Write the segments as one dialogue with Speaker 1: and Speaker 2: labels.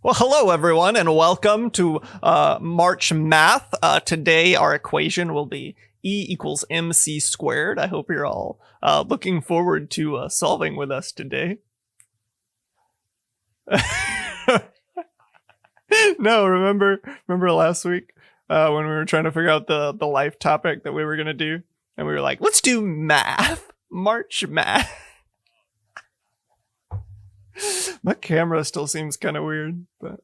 Speaker 1: Well, hello everyone, and welcome to March Math. Today our equation will be E equals MC squared. I hope you're all looking forward to solving with us today. No, remember last week when we were trying to figure out the life topic that we were gonna do, and we were like, let's do math, March Math. My camera still seems kind of weird, but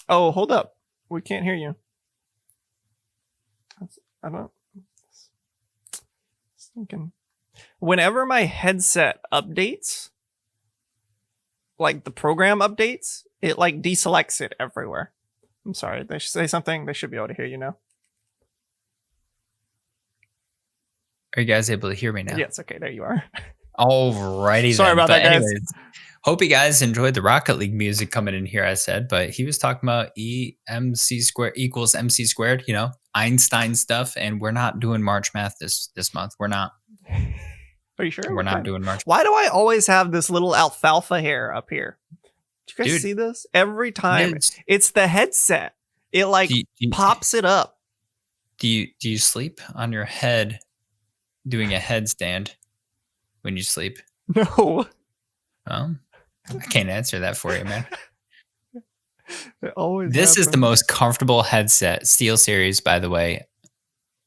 Speaker 1: oh, hold up, we can't hear you. I don't. Thinking. Whenever my headset updates, like the program updates, it like deselects it everywhere. I'm sorry. They should say something. They should be able to hear you now.
Speaker 2: Are you guys able to hear me now?
Speaker 1: Yes. Okay. There you are.
Speaker 2: Alrighty.
Speaker 1: Sorry about that, guys.
Speaker 2: Anyways, hope you guys enjoyed the Rocket League music coming in here. I said, but he was talking about EMC squared equals MC squared. You know, Einstein stuff, and we're not doing March Math this month. We're not.
Speaker 1: Are you sure?
Speaker 2: We're not doing March.
Speaker 1: Why do I always have this little alfalfa hair up here? Do you guys see this? Every time it's the headset. It like pops it up.
Speaker 2: Do you sleep on your head doing a headstand when you sleep?
Speaker 1: No.
Speaker 2: I can't answer that for you, man.
Speaker 1: This
Speaker 2: is the most comfortable headset. SteelSeries, by the way,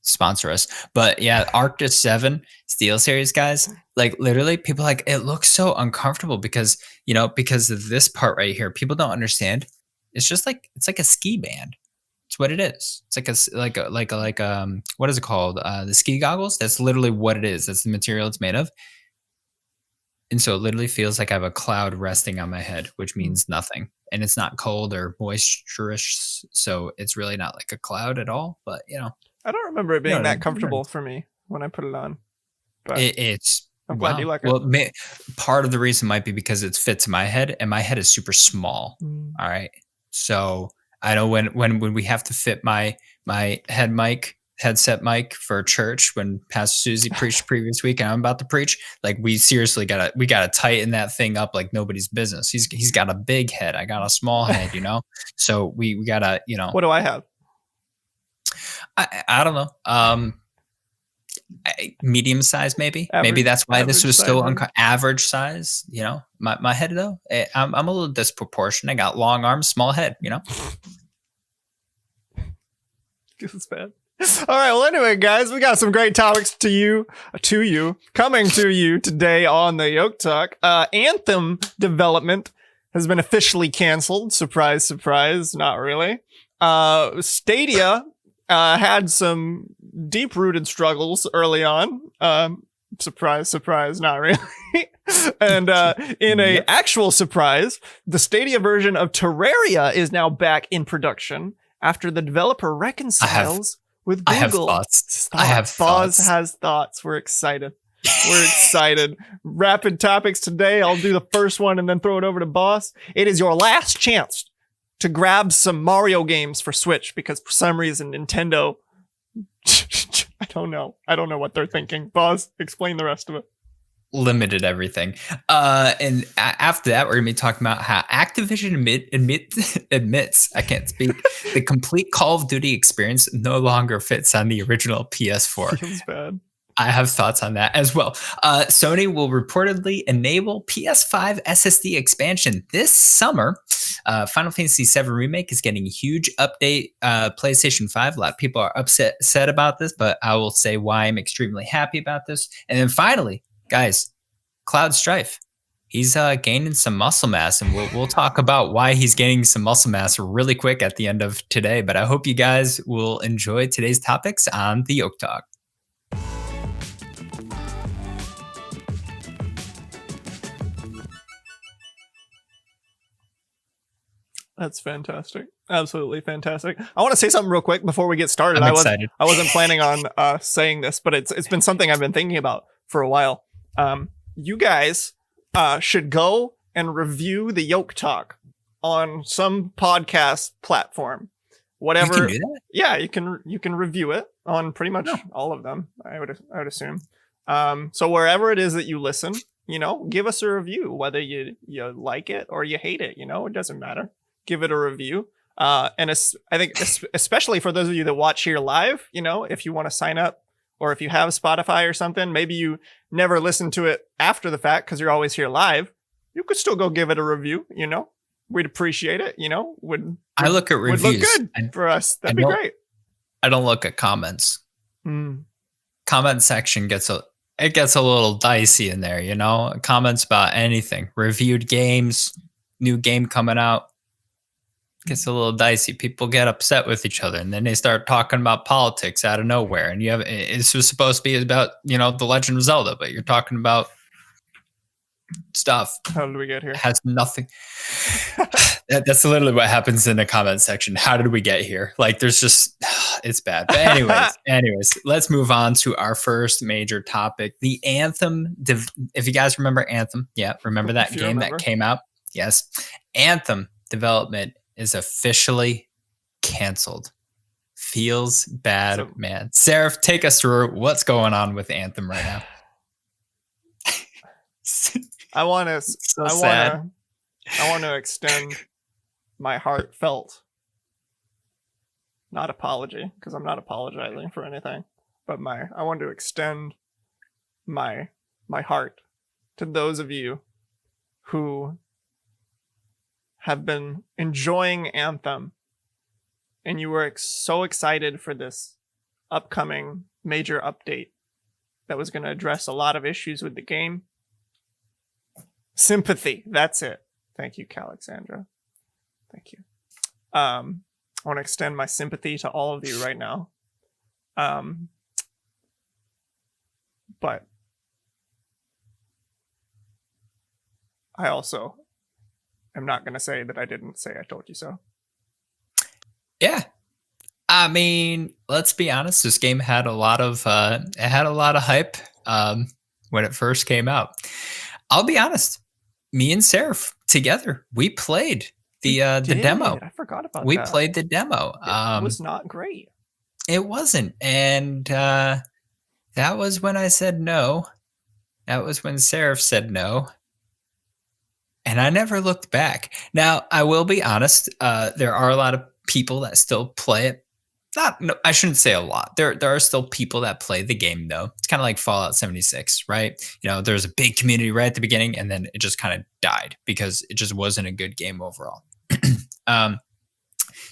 Speaker 2: sponsor us. But yeah, Arctis 7 SteelSeries guys, like literally people like, it looks so uncomfortable because of this part right here. People don't understand. It's just like, it's like a ski band. It's what it is. It's like what is it called? The ski goggles. That's literally what it is. That's the material it's made of. And so it literally feels like I have a cloud resting on my head, which means nothing. And it's not cold or moisturous. So it's really not like a cloud at all. But,
Speaker 1: I don't remember it being that comfortable for me when I put it on. But
Speaker 2: I'm glad you like it. Well, part of the reason might be because it fits my head, and my head is super small. All right. So I know when we have to fit my headset mic for church when Pastor Susie preached the previous week and I'm about to preach, like we seriously gotta tighten that thing up like nobody's business. He's got a big head. I got a small head, so we gotta,
Speaker 1: What do I have?
Speaker 2: I don't know. Medium size, maybe. Maybe that's why this was still average size. My head though, I'm a little disproportionate. I got long arms, small head.
Speaker 1: It's bad. All right. Well, anyway, guys, we got some great topics coming to you today on the YokeTalk. Anthem development has been officially canceled. Surprise, surprise. Not really. Stadia had some deep-rooted struggles early on. Surprise, surprise. Not really. And in a actual surprise, the Stadia version of Terraria is now back in production after the developer reconciles with Google.
Speaker 2: I have thoughts.
Speaker 1: Boz has thoughts. We're excited. Rapid topics today. I'll do the first one and then throw it over to Boss. It is your last chance to grab some Mario games for Switch because for some reason Nintendo, I don't know what they're thinking. Boss, explain the rest of it.
Speaker 2: Limited everything. And after that, we're going to be talking about how Activision admits, I can't speak, the complete Call of Duty experience no longer fits on the original PS4.
Speaker 1: Feels bad.
Speaker 2: I have thoughts on that as well. Sony will reportedly enable PS5 SSD expansion this summer. Final Fantasy VII Remake is getting a huge update. PlayStation 5, a lot of people are upset about this, but I will say why I'm extremely happy about this. And then finally, guys, Cloud Strife. He's gaining some muscle mass, and we'll talk about why he's gaining some muscle mass really quick at the end of today. But I hope you guys will enjoy today's topics on the YokeTalk.
Speaker 1: That's fantastic. Absolutely fantastic. I want to say something real quick before we get started.
Speaker 2: I'm excited.
Speaker 1: I wasn't planning on saying this, but it's been something I've been thinking about for a while. You guys should go and review the YokeTalk on some podcast platform. Whatever.
Speaker 2: You can do that?
Speaker 1: Yeah, you can review it. on pretty much all of them. I would assume. So wherever it is that you listen, give us a review, whether you like it or you hate it. It doesn't matter. Give it a review. And I think especially for those of you that watch here live, if you want to sign up, or if you have Spotify or something, maybe you never listen to it after the fact because you're always here live, you could still go give it a review. We'd appreciate it.
Speaker 2: I look at reviews.
Speaker 1: Would look good for us. That'd be great.
Speaker 2: I don't look at comments. Comment section gets a little dicey in there. Comments about anything, reviewed games, new game coming out. Gets a little dicey. People get upset with each other, and then they start talking about politics out of nowhere. And this was supposed to be about the Legend of Zelda, but you're talking about stuff.
Speaker 1: How did we get here?
Speaker 2: It has nothing. That's literally what happens in the comment section. How did we get here? Like, there's just it's bad. But anyways, let's move on to our first major topic: the Anthem. If you guys remember Anthem, remember that game that came out? Yes, Anthem development is officially canceled. Feels bad, man. Seraph, take us through what's going on with Anthem right now.
Speaker 1: I want to extend my heartfelt, not apology, because I'm not apologizing for anything, but I want to extend my heart to those of you who have been enjoying Anthem, and you were so excited for this upcoming major update that was going to address a lot of issues with the game. Sympathy. That's it. Thank you, Alexandra. Thank you. I want to extend my sympathy to all of you right now. But I also am not going to say that I didn't say I told you so.
Speaker 2: Yeah. I mean, let's be honest. This game had a lot of hype when it first came out. I'll be honest. Me and Seraph together, we played the demo.
Speaker 1: I forgot about that.
Speaker 2: We played the demo.
Speaker 1: It was not great.
Speaker 2: It wasn't, and that was when I said no. That was when Seraph said no. And I never looked back. Now, I will be honest. There are a lot of people that still play it. I shouldn't say a lot. There are still people that play the game, though. It's kind of like Fallout 76, right? There's a big community right at the beginning, and then it just kind of died because it just wasn't a good game overall.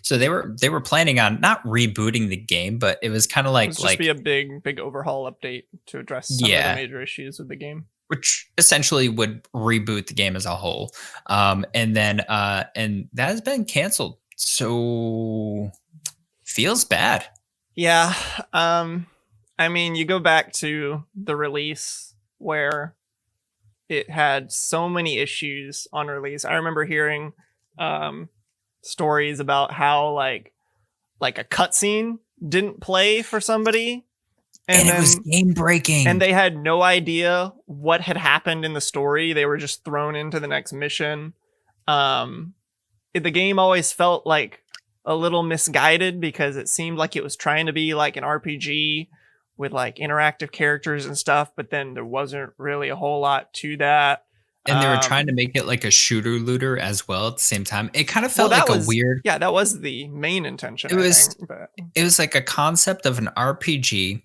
Speaker 2: So they were planning on not rebooting the game, but it was kind of like
Speaker 1: be a big overhaul update to address some of the major issues with the game,
Speaker 2: which essentially would reboot the game as a whole. And that has been canceled. So feels bad.
Speaker 1: Yeah. I mean, you go back to the release where it had so many issues on release. I remember hearing stories about how like a cutscene didn't play for somebody.
Speaker 2: And it was game breaking.
Speaker 1: And they had no idea what had happened in the story. They were just thrown into the next mission. The game always felt like a little misguided because it seemed like it was trying to be like an RPG with like interactive characters and stuff, but then there wasn't really a whole lot to that.
Speaker 2: And they were trying to make it like a shooter looter as well at the same time. It kind of felt like a weird.
Speaker 1: Yeah, that was the main intention.
Speaker 2: It was like a concept of an RPG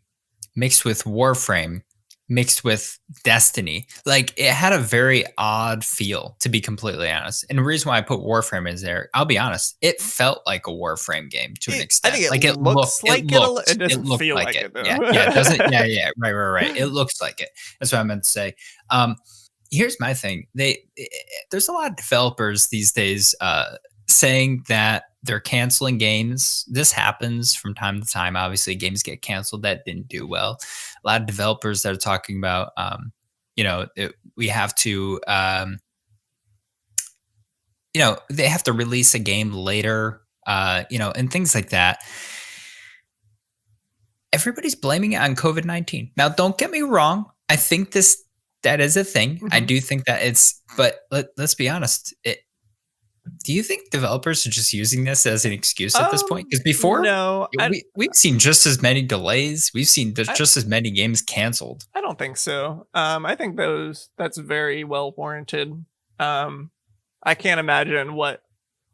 Speaker 2: mixed with Warframe, mixed with Destiny. Like it had a very odd feel, to be completely honest. And the reason why I put Warframe is there, I'll be honest, it felt like a Warframe game to an extent.
Speaker 1: I think it looks like it. It doesn't feel like it though.
Speaker 2: Yeah, it doesn't. Yeah, right. It looks like it. That's what I meant to say. Here's my thing. There's a lot of developers these days saying that they're canceling games. This happens from time to time. Obviously, games get canceled that didn't do well. A lot of developers that are talking about, we have to, they have to release a game later, and things like that. Everybody's blaming it on COVID-19. Now, don't get me wrong. I think that is a thing. Mm-hmm. I do think that but let's be honest. Do you think developers are just using this as an excuse at this point? Because before,
Speaker 1: no,
Speaker 2: we've seen just as many delays. We've seen just as many games canceled.
Speaker 1: I don't think so. I think that's very well warranted. I can't imagine what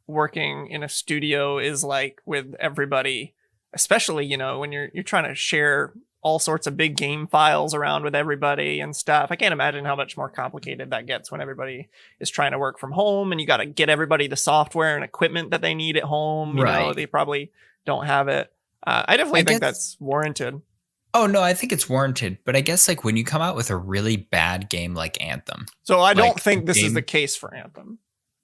Speaker 1: working in a studio is like with everybody, especially, you know, when you're trying to share all sorts of big game files around with everybody and stuff. I can't imagine how much more complicated that gets when everybody is trying to work from home and you got to get everybody the software and equipment that they need at home. You know, they probably don't have it. I definitely think that's warranted.
Speaker 2: Oh, no, I think it's warranted. But I guess like when you come out with a really bad game like Anthem.
Speaker 1: So I don't think this is the case for Anthem.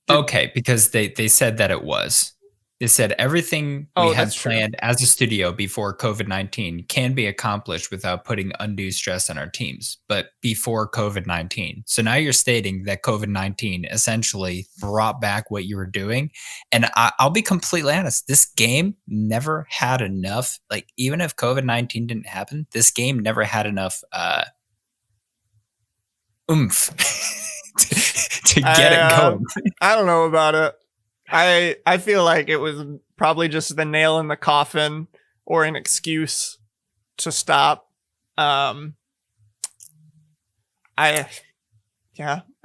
Speaker 2: Okay, because they said that it was. They said everything we had planned as a studio before COVID-19 can be accomplished without putting undue stress on our teams, but before COVID-19. So now you're stating that COVID-19 essentially brought back what you were doing. And I'll be completely honest, this game never had enough, like even if COVID-19 didn't happen, this game never had enough oomph to get it going.
Speaker 1: I don't know about it. I feel like it was probably just the nail in the coffin or an excuse to stop. I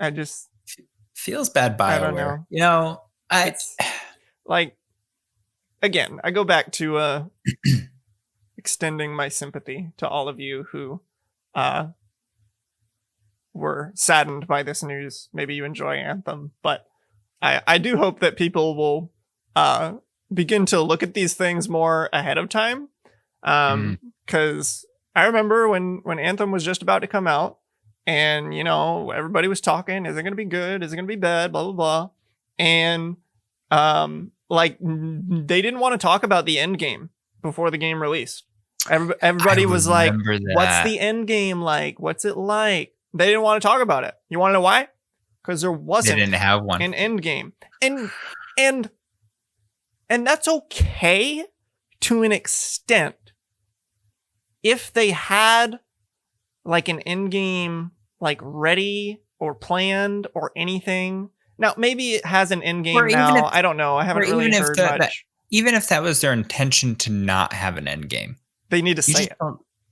Speaker 1: just
Speaker 2: feels bad. BioWare.
Speaker 1: I don't know.
Speaker 2: You know,
Speaker 1: it's like, again, I go back to extending my sympathy to all of you who were saddened by this news. Maybe you enjoy Anthem, but I do hope that people will begin to look at these things more ahead of time. Because I remember when Anthem was just about to come out and, you know, everybody was talking, is it going to be good? Is it going to be bad? Blah, blah, blah. And like they didn't want to talk about the end game before the game released. Everybody was like, what's the end game like? What's it like? They didn't want to talk about it. You want to know why? Because there wasn't
Speaker 2: an
Speaker 1: end game. And that's okay to an extent. If they had like an end game like ready or planned or anything. Now maybe it has an end game now. I don't know. I haven't really heard much.
Speaker 2: Even if that was their intention to not have an end game,
Speaker 1: they need to say it.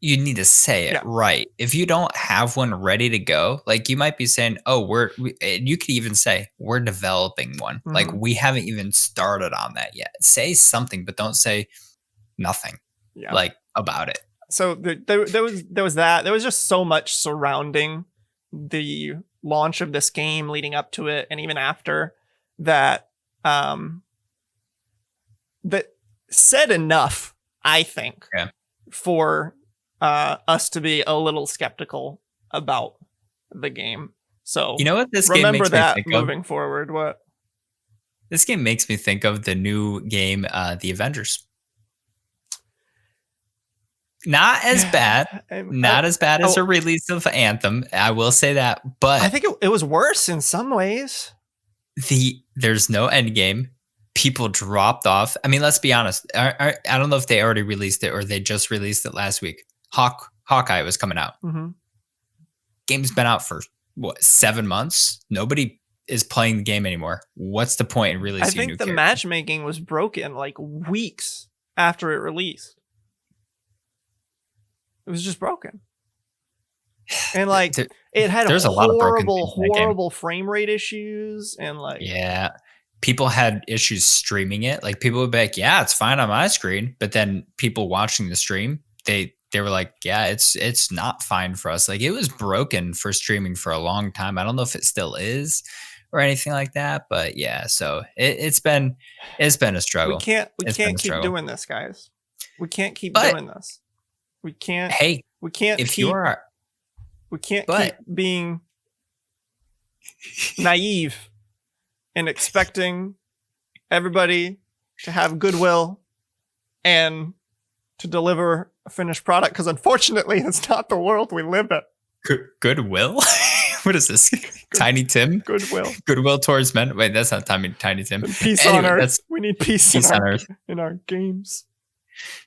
Speaker 2: You need to say it, right? If you don't have one ready to go, like you might be saying, "Oh, you could even say we're developing one." Mm-hmm. Like we haven't even started on that yet. Say something, but don't say nothing. Like about it.
Speaker 1: So there was that. There was just so much surrounding the launch of this game, leading up to it, and even after that. That said enough, I think, for us to be a little skeptical about the game. So
Speaker 2: you know what this game makes me think of?
Speaker 1: Moving forward, what
Speaker 2: this game makes me think of the new game, The Avengers. Not as bad, as a release of Anthem. I will say that, but
Speaker 1: I think it was worse in some ways.
Speaker 2: There's no end game. People dropped off. I mean, let's be honest. I don't know if they already released it or they just released it last week. Hawkeye was coming out.
Speaker 1: Mm-hmm.
Speaker 2: Game's been out for, 7 months? Nobody is playing the game anymore. What's the point in releasing
Speaker 1: I think the matchmaking was broken like weeks after it released. It was just broken. And like, it had horrible frame rate issues and like...
Speaker 2: Yeah. People had issues streaming it. Like people would be like, yeah, it's fine on my screen. But then people watching the stream, they were like, yeah, it's not fine for us. Like it was broken for streaming for a long time. I don't know if it still is or anything like that. But yeah, so it's been a struggle.
Speaker 1: We can't keep doing this, guys. We can't keep doing this. We can't.
Speaker 2: Hey,
Speaker 1: we can't. We can't keep being naive and expecting everybody to have goodwill and to deliver a finished product, because unfortunately, it's not the world we live in.
Speaker 2: Goodwill? What is this? Tiny Tim?
Speaker 1: Goodwill.
Speaker 2: Goodwill towards men? Wait, that's not Tiny Tim.
Speaker 1: And peace on Earth. We need peace on Earth in our games.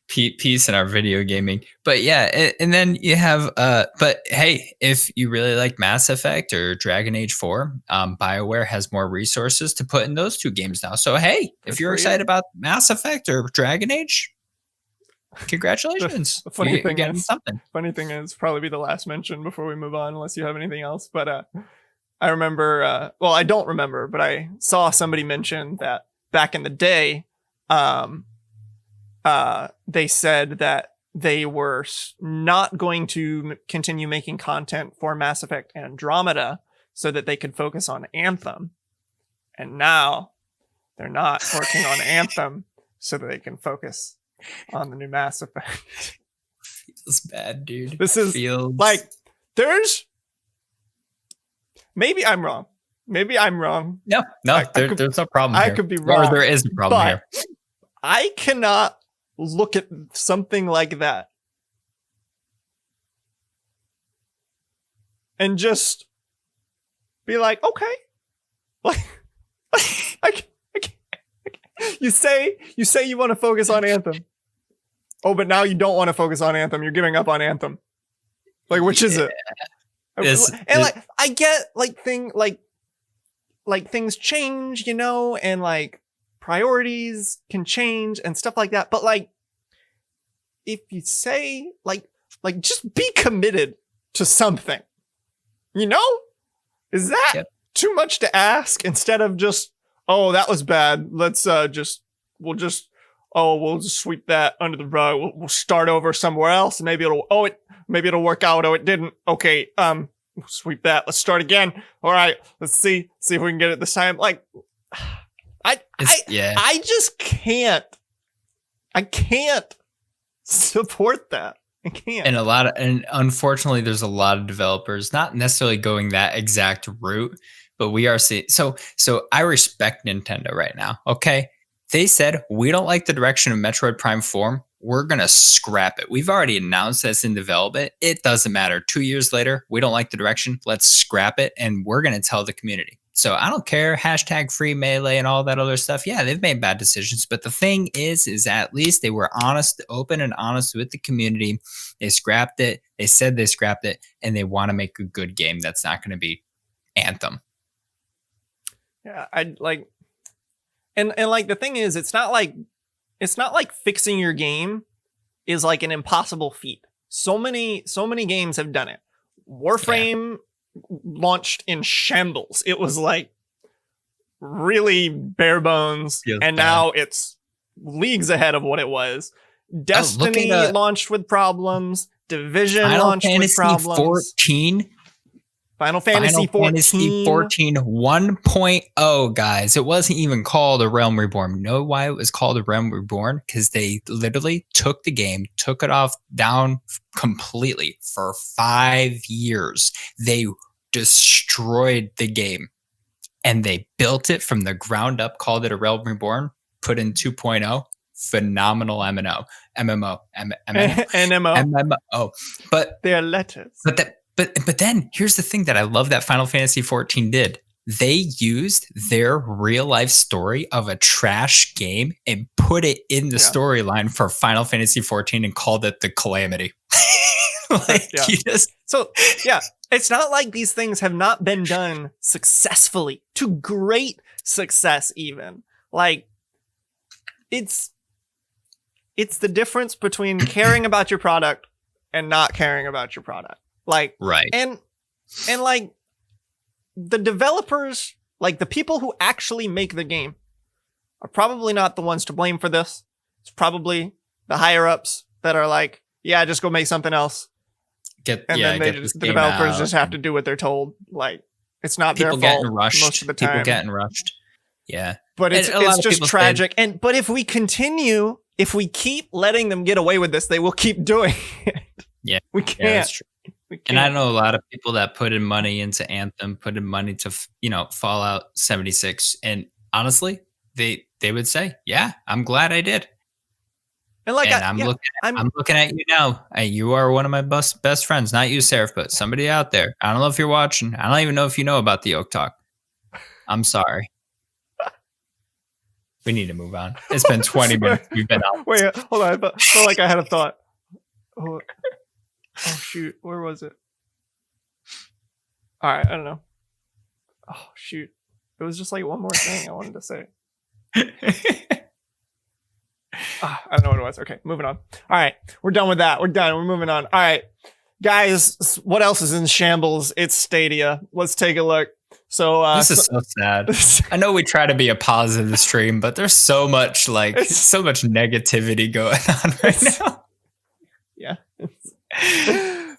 Speaker 2: Peace in our video gaming. But yeah, and then you have but hey, if you really like Mass Effect or Dragon Age 4, BioWare has more resources to put in those two games now. So hey, if you're excited about Mass Effect or Dragon Age, congratulations.
Speaker 1: The funny thing
Speaker 2: getting
Speaker 1: is,
Speaker 2: something.
Speaker 1: Funny thing is, probably be the last mention before we move on, unless you have anything else. But I remember, well, I don't remember, but I saw somebody mention that back in the day, they said that they were not going to continue making content for Mass Effect Andromeda so that they could focus on Anthem. And now they're not working on Anthem so that they can focus on the new Mass Effect.
Speaker 2: Feels bad, dude.
Speaker 1: This is like, there's, maybe I'm wrong.
Speaker 2: No, there's no problem
Speaker 1: I
Speaker 2: here.
Speaker 1: could be wrong.
Speaker 2: Or there is a problem here.
Speaker 1: I cannot look at something like that and just be like, okay, like, you say you want to focus on Anthem. Oh, but now you don't want to focus on Anthem. You're giving up on Anthem. Like, which is it? Like, I get like things change, you know, and like priorities can change and stuff like that. But like, if you say like just be committed to something, you know, is that too much to ask? Instead of just, oh, that was bad. Let's we'll just sweep that under the rug. We'll start over somewhere else. And maybe it'll work out. Oh, it didn't. Okay. We'll sweep that. Let's start again. All right. Let's see if we can get it this time. Like, I just can't. I can't support that. I can't.
Speaker 2: And unfortunately, there's a lot of developers not necessarily going that exact route, but we are seeing. So I respect Nintendo right now. Okay, they said we don't like the direction of Metroid Prime 4. We're gonna scrap it. We've already announced this in development. It doesn't matter. 2 years later, we don't like the direction. Let's scrap it, and we're gonna tell the community. So I don't care, hashtag free melee and all that other stuff. Yeah, they've made bad decisions. But the thing is at least they were honest, open and honest with the community. They scrapped it. They said they scrapped it, and they want to make a good game that's not going to be Anthem.
Speaker 1: Yeah, I like, and like the thing is, it's not like fixing your game is like an impossible feat. So many games have done it. Warframe launched in shambles. It was like really bare bones, and now it's leagues ahead of what it was. Destiny launched with problems. Division launched with problems. Final Fantasy 14 1.0, guys. It wasn't even called A Realm Reborn. You know why it was called A Realm Reborn? Because they literally took the game, took it down completely for 5 years. They destroyed the game and they built it from the ground up, called it A Realm Reborn, put in 2.0. Phenomenal MMO. But they are letters.
Speaker 2: But then here's the thing that I love that Final Fantasy 14 did. They used their real life story of a trash game and put it in the storyline for Final Fantasy 14 and called it the Calamity.
Speaker 1: It's not like these things have not been done successfully, to great success even. Like, it's the difference between caring about your product and not caring about your product. Like,
Speaker 2: right.
Speaker 1: And like the developers, like the people who actually make the game are probably not the ones to blame for this. It's probably the higher ups that are like, yeah, just go make something else. The developers just have to do what they're told. Like, it's not their fault most of the time.
Speaker 2: People getting rushed. Yeah.
Speaker 1: But it's just tragic. But if we keep letting them get away with this, they will keep doing it.
Speaker 2: Yeah.
Speaker 1: We can't.
Speaker 2: Yeah, that's true. And I know a lot of people that put in money into Anthem, put in money to, Fallout 76. And honestly, they would say, yeah, I'm glad I did.
Speaker 1: And like,
Speaker 2: I'm looking at you now. You are one of my best friends, not you, Seraph, but somebody out there. I don't know if you're watching. I don't even know if you know about the YokeTalk. I'm sorry. We need to move on. It's been 20 minutes. We've been out.
Speaker 1: Wait, hold on. I felt like I had a thought. Oh shoot. Where was it? All right. I don't know. Oh, shoot. It was just like one more thing I wanted to say. I don't know what it was. Okay, moving on. All right. We're done with that. We're done. We're moving on. All right. Guys, what else is in shambles? It's Stadia. Let's take a look. So
Speaker 2: this is so sad. I know we try to be a positive stream, but there's so much so much negativity going on right now.
Speaker 1: Yeah.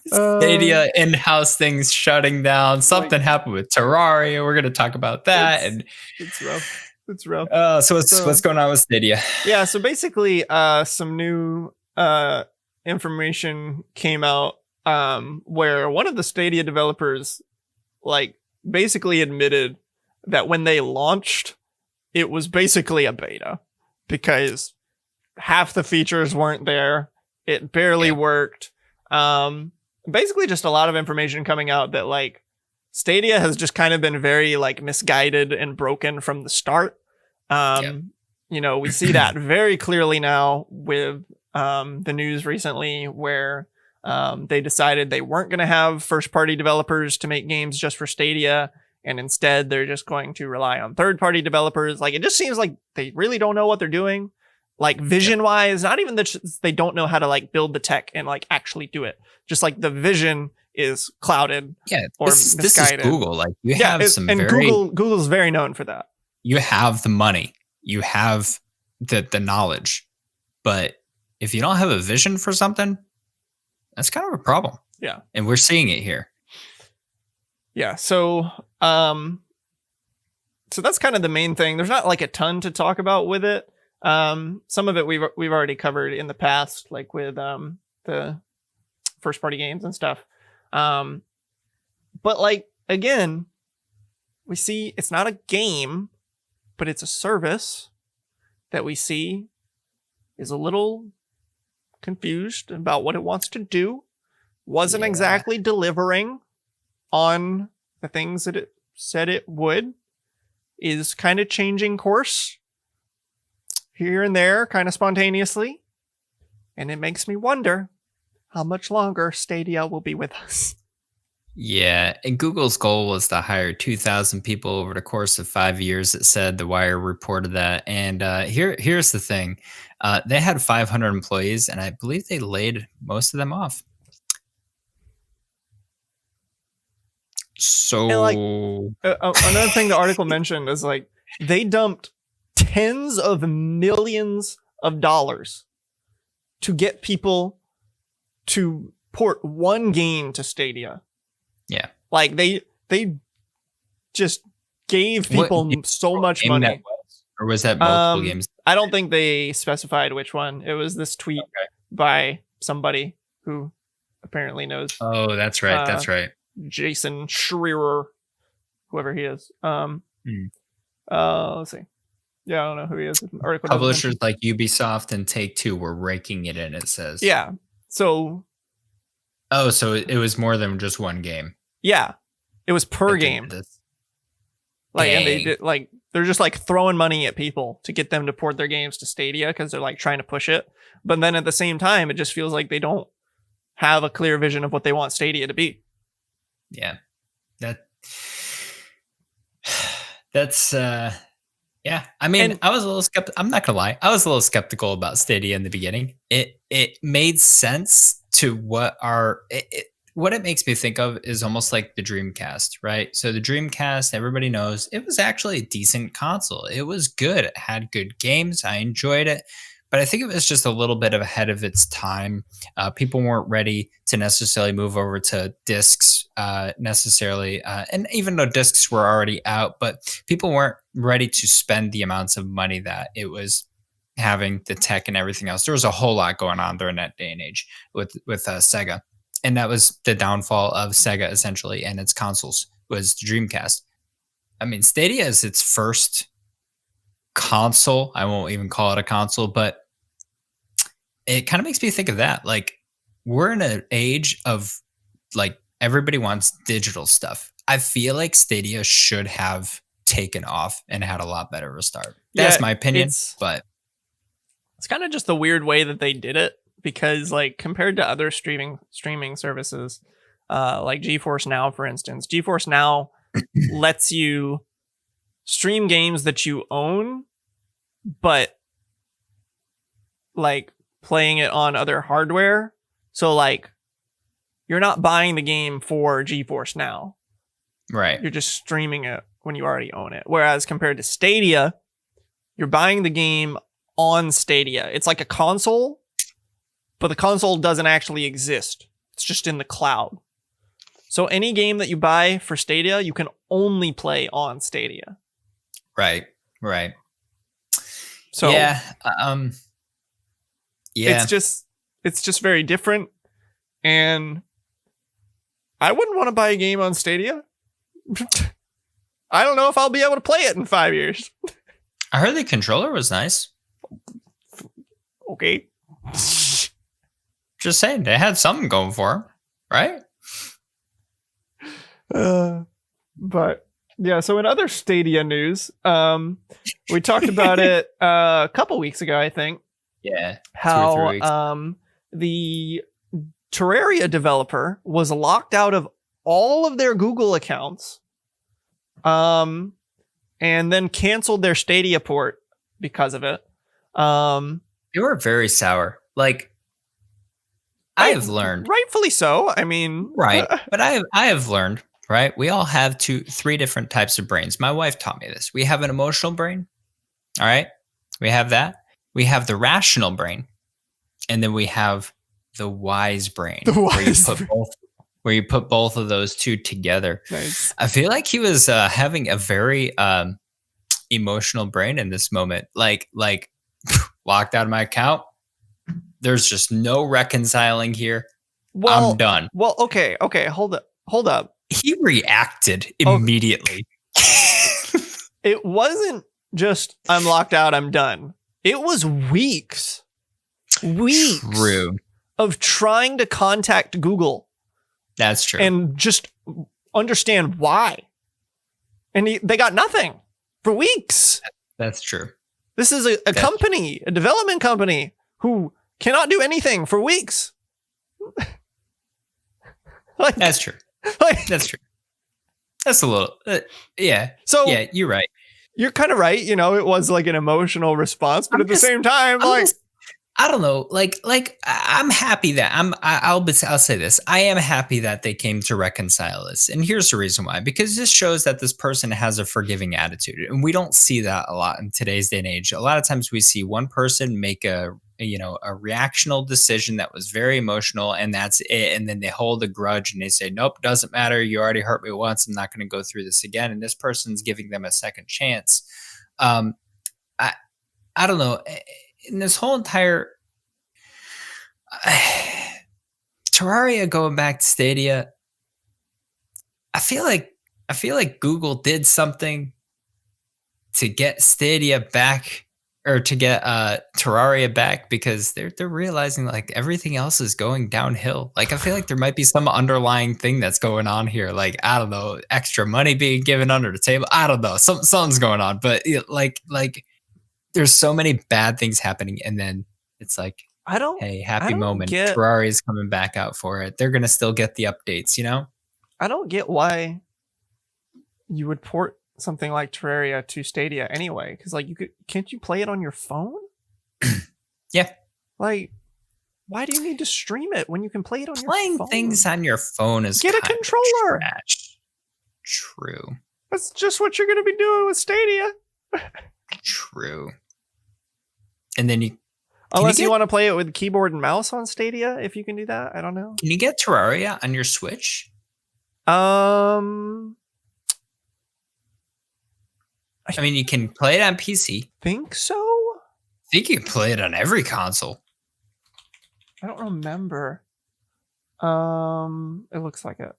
Speaker 2: Stadia in-house things shutting down. Something happened with Terraria. We're going to talk about that.
Speaker 1: It's rough. It's rough.
Speaker 2: So what's going on with Stadia?
Speaker 1: Yeah. So basically, some new information came out where one of the Stadia developers basically admitted that when they launched, it was basically a beta because half the features weren't there. It barely worked. Basically just a lot of information coming out that Stadia has just kind of been very misguided and broken from the start. We see that very clearly now with the news recently where they decided they weren't going to have first party developers to make games just for Stadia. And instead they're just going to rely on third party developers. It just seems like they really don't know what they're doing. Vision wise, not even that they don't know how to build the tech and actually do it. Just the vision is clouded.
Speaker 2: Yeah,
Speaker 1: or
Speaker 2: this is Google.
Speaker 1: Google's very known for that.
Speaker 2: You have the money, you have the knowledge, but if you don't have a vision for something, that's kind of a problem.
Speaker 1: Yeah,
Speaker 2: and we're seeing it here.
Speaker 1: Yeah, so that's kind of the main thing. There's not a ton to talk about with it. Some of it we've already covered in the past, with the first party games and stuff. But again, we see it's not a game, but it's a service that we see is a little confused about what it wants to do. Wasn't exactly delivering on the things that it said it would. Is kind of changing course here and there, kind of spontaneously. And it makes me wonder how much longer Stadia will be with us.
Speaker 2: Yeah, and Google's goal was to hire 2,000 people over the course of 5 years. It said, The Wire reported that. And here's the thing. They had 500 employees, and I believe they laid most of them off. So
Speaker 1: another thing the article mentioned is they dumped tens of millions of dollars to get people to port one game to Stadia.
Speaker 2: Yeah.
Speaker 1: They just gave people so much money.
Speaker 2: Or was that multiple games?
Speaker 1: I don't think they specified which one. It was this tweet by somebody who apparently knows.
Speaker 2: Oh, that's right. That's right.
Speaker 1: Jason Schreier, whoever he is. Let's see. Yeah, I don't know who he is.
Speaker 2: Publishers like Ubisoft and Take-Two were raking it in, it says.
Speaker 1: Yeah. So
Speaker 2: it was more than just one game.
Speaker 1: Yeah. It was per game. And they did they're just throwing money at people to get them to port their games to Stadia because they're trying to push it. But then at the same time, it just feels like they don't have a clear vision of what they want Stadia to be.
Speaker 2: Yeah. That's yeah. I mean, I was a little skeptical. I'm not gonna lie. I was a little skeptical about Stadia in the beginning. It made sense to what it makes me think of is almost like the Dreamcast, right? So the Dreamcast, everybody knows it was actually a decent console. It was good. It had good games. I enjoyed it. But I think it was just a little bit ahead of its time. People weren't ready to necessarily move over to discs necessarily. And even though discs were already out, but people weren't ready to spend the amounts of money that it was having, the tech and everything else. There was a whole lot going on during that day and age with Sega. And that was the downfall of Sega, essentially, and its consoles was the Dreamcast. I mean, Stadia is its first console. I won't even call it a console, but it kind of makes me think of that. We're in an age of everybody wants digital stuff. I feel like Stadia should have taken off and had a lot better restart. That's my opinion, but
Speaker 1: it's kind of just the weird way that they did it, because like compared to other streaming services, like GeForce Now, for instance, GeForce Now lets you stream games that you own, but like playing it on other hardware. So like you're not buying the game for GeForce Now.
Speaker 2: Right.
Speaker 1: You're just streaming it when you already own it. Whereas compared to Stadia, you're buying the game on Stadia. It's like a console, but the console doesn't actually exist. It's just in the cloud. So any game that you buy for Stadia, you can only play on Stadia.
Speaker 2: Right. Right.
Speaker 1: So
Speaker 2: yeah.
Speaker 1: It's just very different. And I wouldn't want to buy a game on Stadia. I don't know if I'll be able to play it in 5 years.
Speaker 2: I heard the controller was nice.
Speaker 1: Okay.
Speaker 2: Just saying, they had something going for them, right?
Speaker 1: But yeah, so in other Stadia news, we talked about it a couple weeks ago, I think.
Speaker 2: Yeah.
Speaker 1: How the Terraria developer was locked out of all of their Google accounts, and then canceled their Stadia port because of it.
Speaker 2: They were very sour. Like, I have learned,
Speaker 1: rightfully so. I mean,
Speaker 2: right? But I have learned, right? We all have 3 different types of brains. My wife taught me this. We have an emotional brain. All right, we have that. We have the rational brain, and then we have the wise brain, where you put both of those 2 together.
Speaker 1: Nice.
Speaker 2: I feel like he was having a very emotional brain in this moment. Like locked out of my account. There's just no reconciling here.
Speaker 1: Well,
Speaker 2: I'm done.
Speaker 1: Well, okay. Hold up.
Speaker 2: He reacted immediately.
Speaker 1: It wasn't just I'm locked out, I'm done. It was weeks
Speaker 2: True.
Speaker 1: of trying to contact Google.
Speaker 2: That's true.
Speaker 1: And just understand why. And they got nothing for weeks.
Speaker 2: That's true.
Speaker 1: This is a company, a development company, who cannot do anything for weeks.
Speaker 2: That's true. That's true. That's a little, yeah.
Speaker 1: So
Speaker 2: yeah, you're right.
Speaker 1: You're kind of right. You know, it was like an emotional response, but at the same time,
Speaker 2: I don't know. Like I'm happy that I'll say this. I am happy that they came to reconcile this. And here's the reason why, because this shows that this person has a forgiving attitude. And we don't see that a lot in today's day and age. A lot of times we see one person make a reactional decision that was very emotional, and that's it. And then they hold a grudge and they say, nope, doesn't matter. You already hurt me once. I'm not going to go through this again. And this person's giving them a second chance. I don't know. In this whole entire Terraria going back to Stadia, I feel like Google did something to get Stadia back, or to get Terraria back, because they're realizing like everything else is going downhill. Like I feel like there might be some underlying thing that's going on here. Like, I don't know, extra money being given under the table. I don't know, something's going on. But like there's so many bad things happening, and then it's like, hey, happy moment. Terraria's coming back out for it. They're gonna still get the updates, you know?
Speaker 1: I don't get why you would port something like Terraria to Stadia anyway, because like can't you play it on your phone?
Speaker 2: Yeah.
Speaker 1: Like, why do you need to stream it when you can play it on your phone?
Speaker 2: Playing things on your phone is
Speaker 1: get a controller.
Speaker 2: True.
Speaker 1: That's just what you're gonna be doing with Stadia.
Speaker 2: True. And then
Speaker 1: unless you want to play it with keyboard and mouse on Stadia, if you can do that, I don't know.
Speaker 2: Can you get Terraria on your Switch?
Speaker 1: I
Speaker 2: mean, you can play it on PC.
Speaker 1: Think so?
Speaker 2: I think you can play it on every console.
Speaker 1: I don't remember. It looks like it.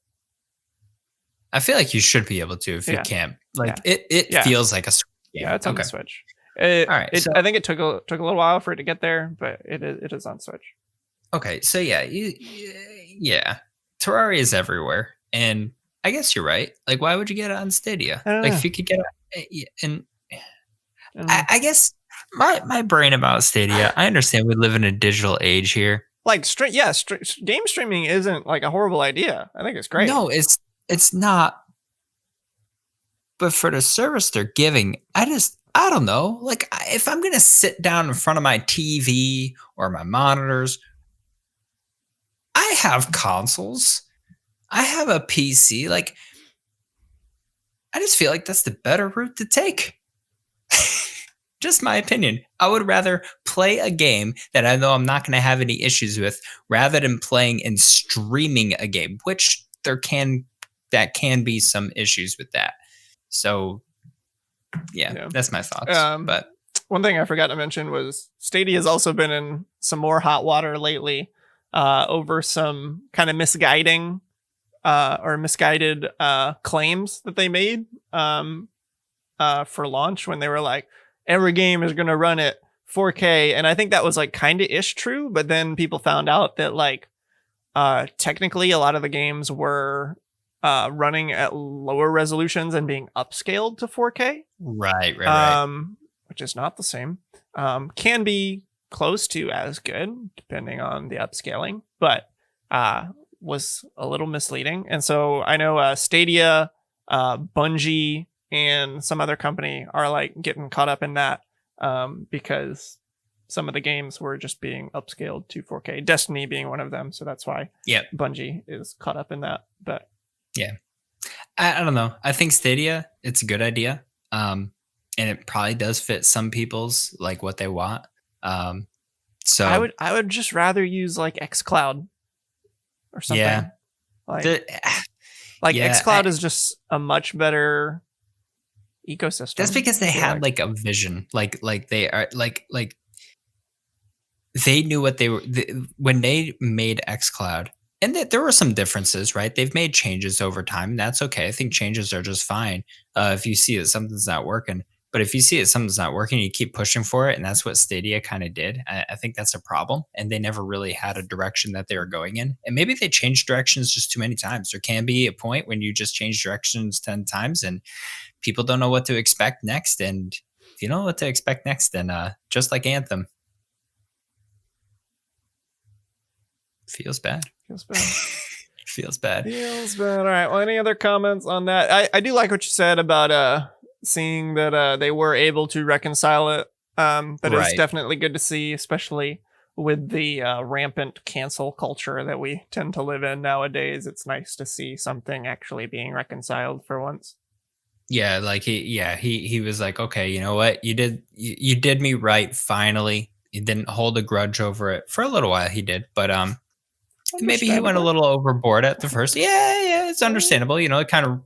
Speaker 2: I feel like you should be able to if you can. Like it feels like a Switch game.
Speaker 1: Yeah, it's on the Switch. All right. I think it took a little while for it to get there, but it is on Switch.
Speaker 2: Okay, so yeah, Terraria is everywhere, and I guess you're right. Like, why would you get it on Stadia? Like, if you could get it And
Speaker 1: And,
Speaker 2: I guess my brain about Stadia. I understand we live in a digital age here.
Speaker 1: like, game streaming isn't like a horrible idea. I think it's great.
Speaker 2: No, it's not. But for the service they're giving, I don't know. Like if I'm gonna sit down in front of my TV or my monitors, I have consoles. I have a PC. Like I just feel like that's the better route to take. Just my opinion. I would rather play a game that I know I'm not going to have any issues with rather than playing and streaming a game, which can be some issues with that. So yeah. That's my thoughts. But
Speaker 1: one thing I forgot to mention was Stadia has also been in some more hot water lately over some kind of misguided claims that they made for launch when they were like, every game is going to run at 4K. And I think that was like kind of ish true. But then people found out that like technically a lot of the games were running at lower resolutions and being upscaled to 4K.
Speaker 2: Right.
Speaker 1: Which is not the same. Can be close to as good depending on the upscaling, but was a little misleading. And so I know Stadia, Bungie, and some other company are like getting caught up in that because some of the games were just being upscaled to 4K. Destiny being one of them, so that's why Bungie is caught up in that. But
Speaker 2: yeah, I don't know. I think Stadia, it's a good idea, and it probably does fit some people's like what they want. So
Speaker 1: I would just rather use like xCloud or something.
Speaker 2: Yeah,
Speaker 1: xCloud is just a much better ecosystem.
Speaker 2: That's because they had like a vision, like they are like they knew what they were when they made xCloud, and there were some differences, right? They've made changes over time, and that's okay. I think changes are just fine if you see that something's not working. But if you see that something's not working, you keep pushing for it, and that's what Stadia kind of did. I think that's a problem, and they never really had a direction that they were going in. And maybe they changed directions just too many times. There can be a point when you just change directions 10 times, and people don't know what to expect next. And if you don't know what to expect next, then just like Anthem, feels bad. Feels bad.
Speaker 1: All right. Well, any other comments on that? I do like what you said about seeing that they were able to reconcile it. That is definitely good to see, especially with the rampant cancel culture that we tend to live in nowadays. It's nice to see something actually being reconciled for once.
Speaker 2: Yeah, like he was like, okay, you know what, you did me right finally. He didn't hold a grudge over it for a little while. He did, but maybe he went a little overboard at the first. Yeah, it's understandable. You know, kind of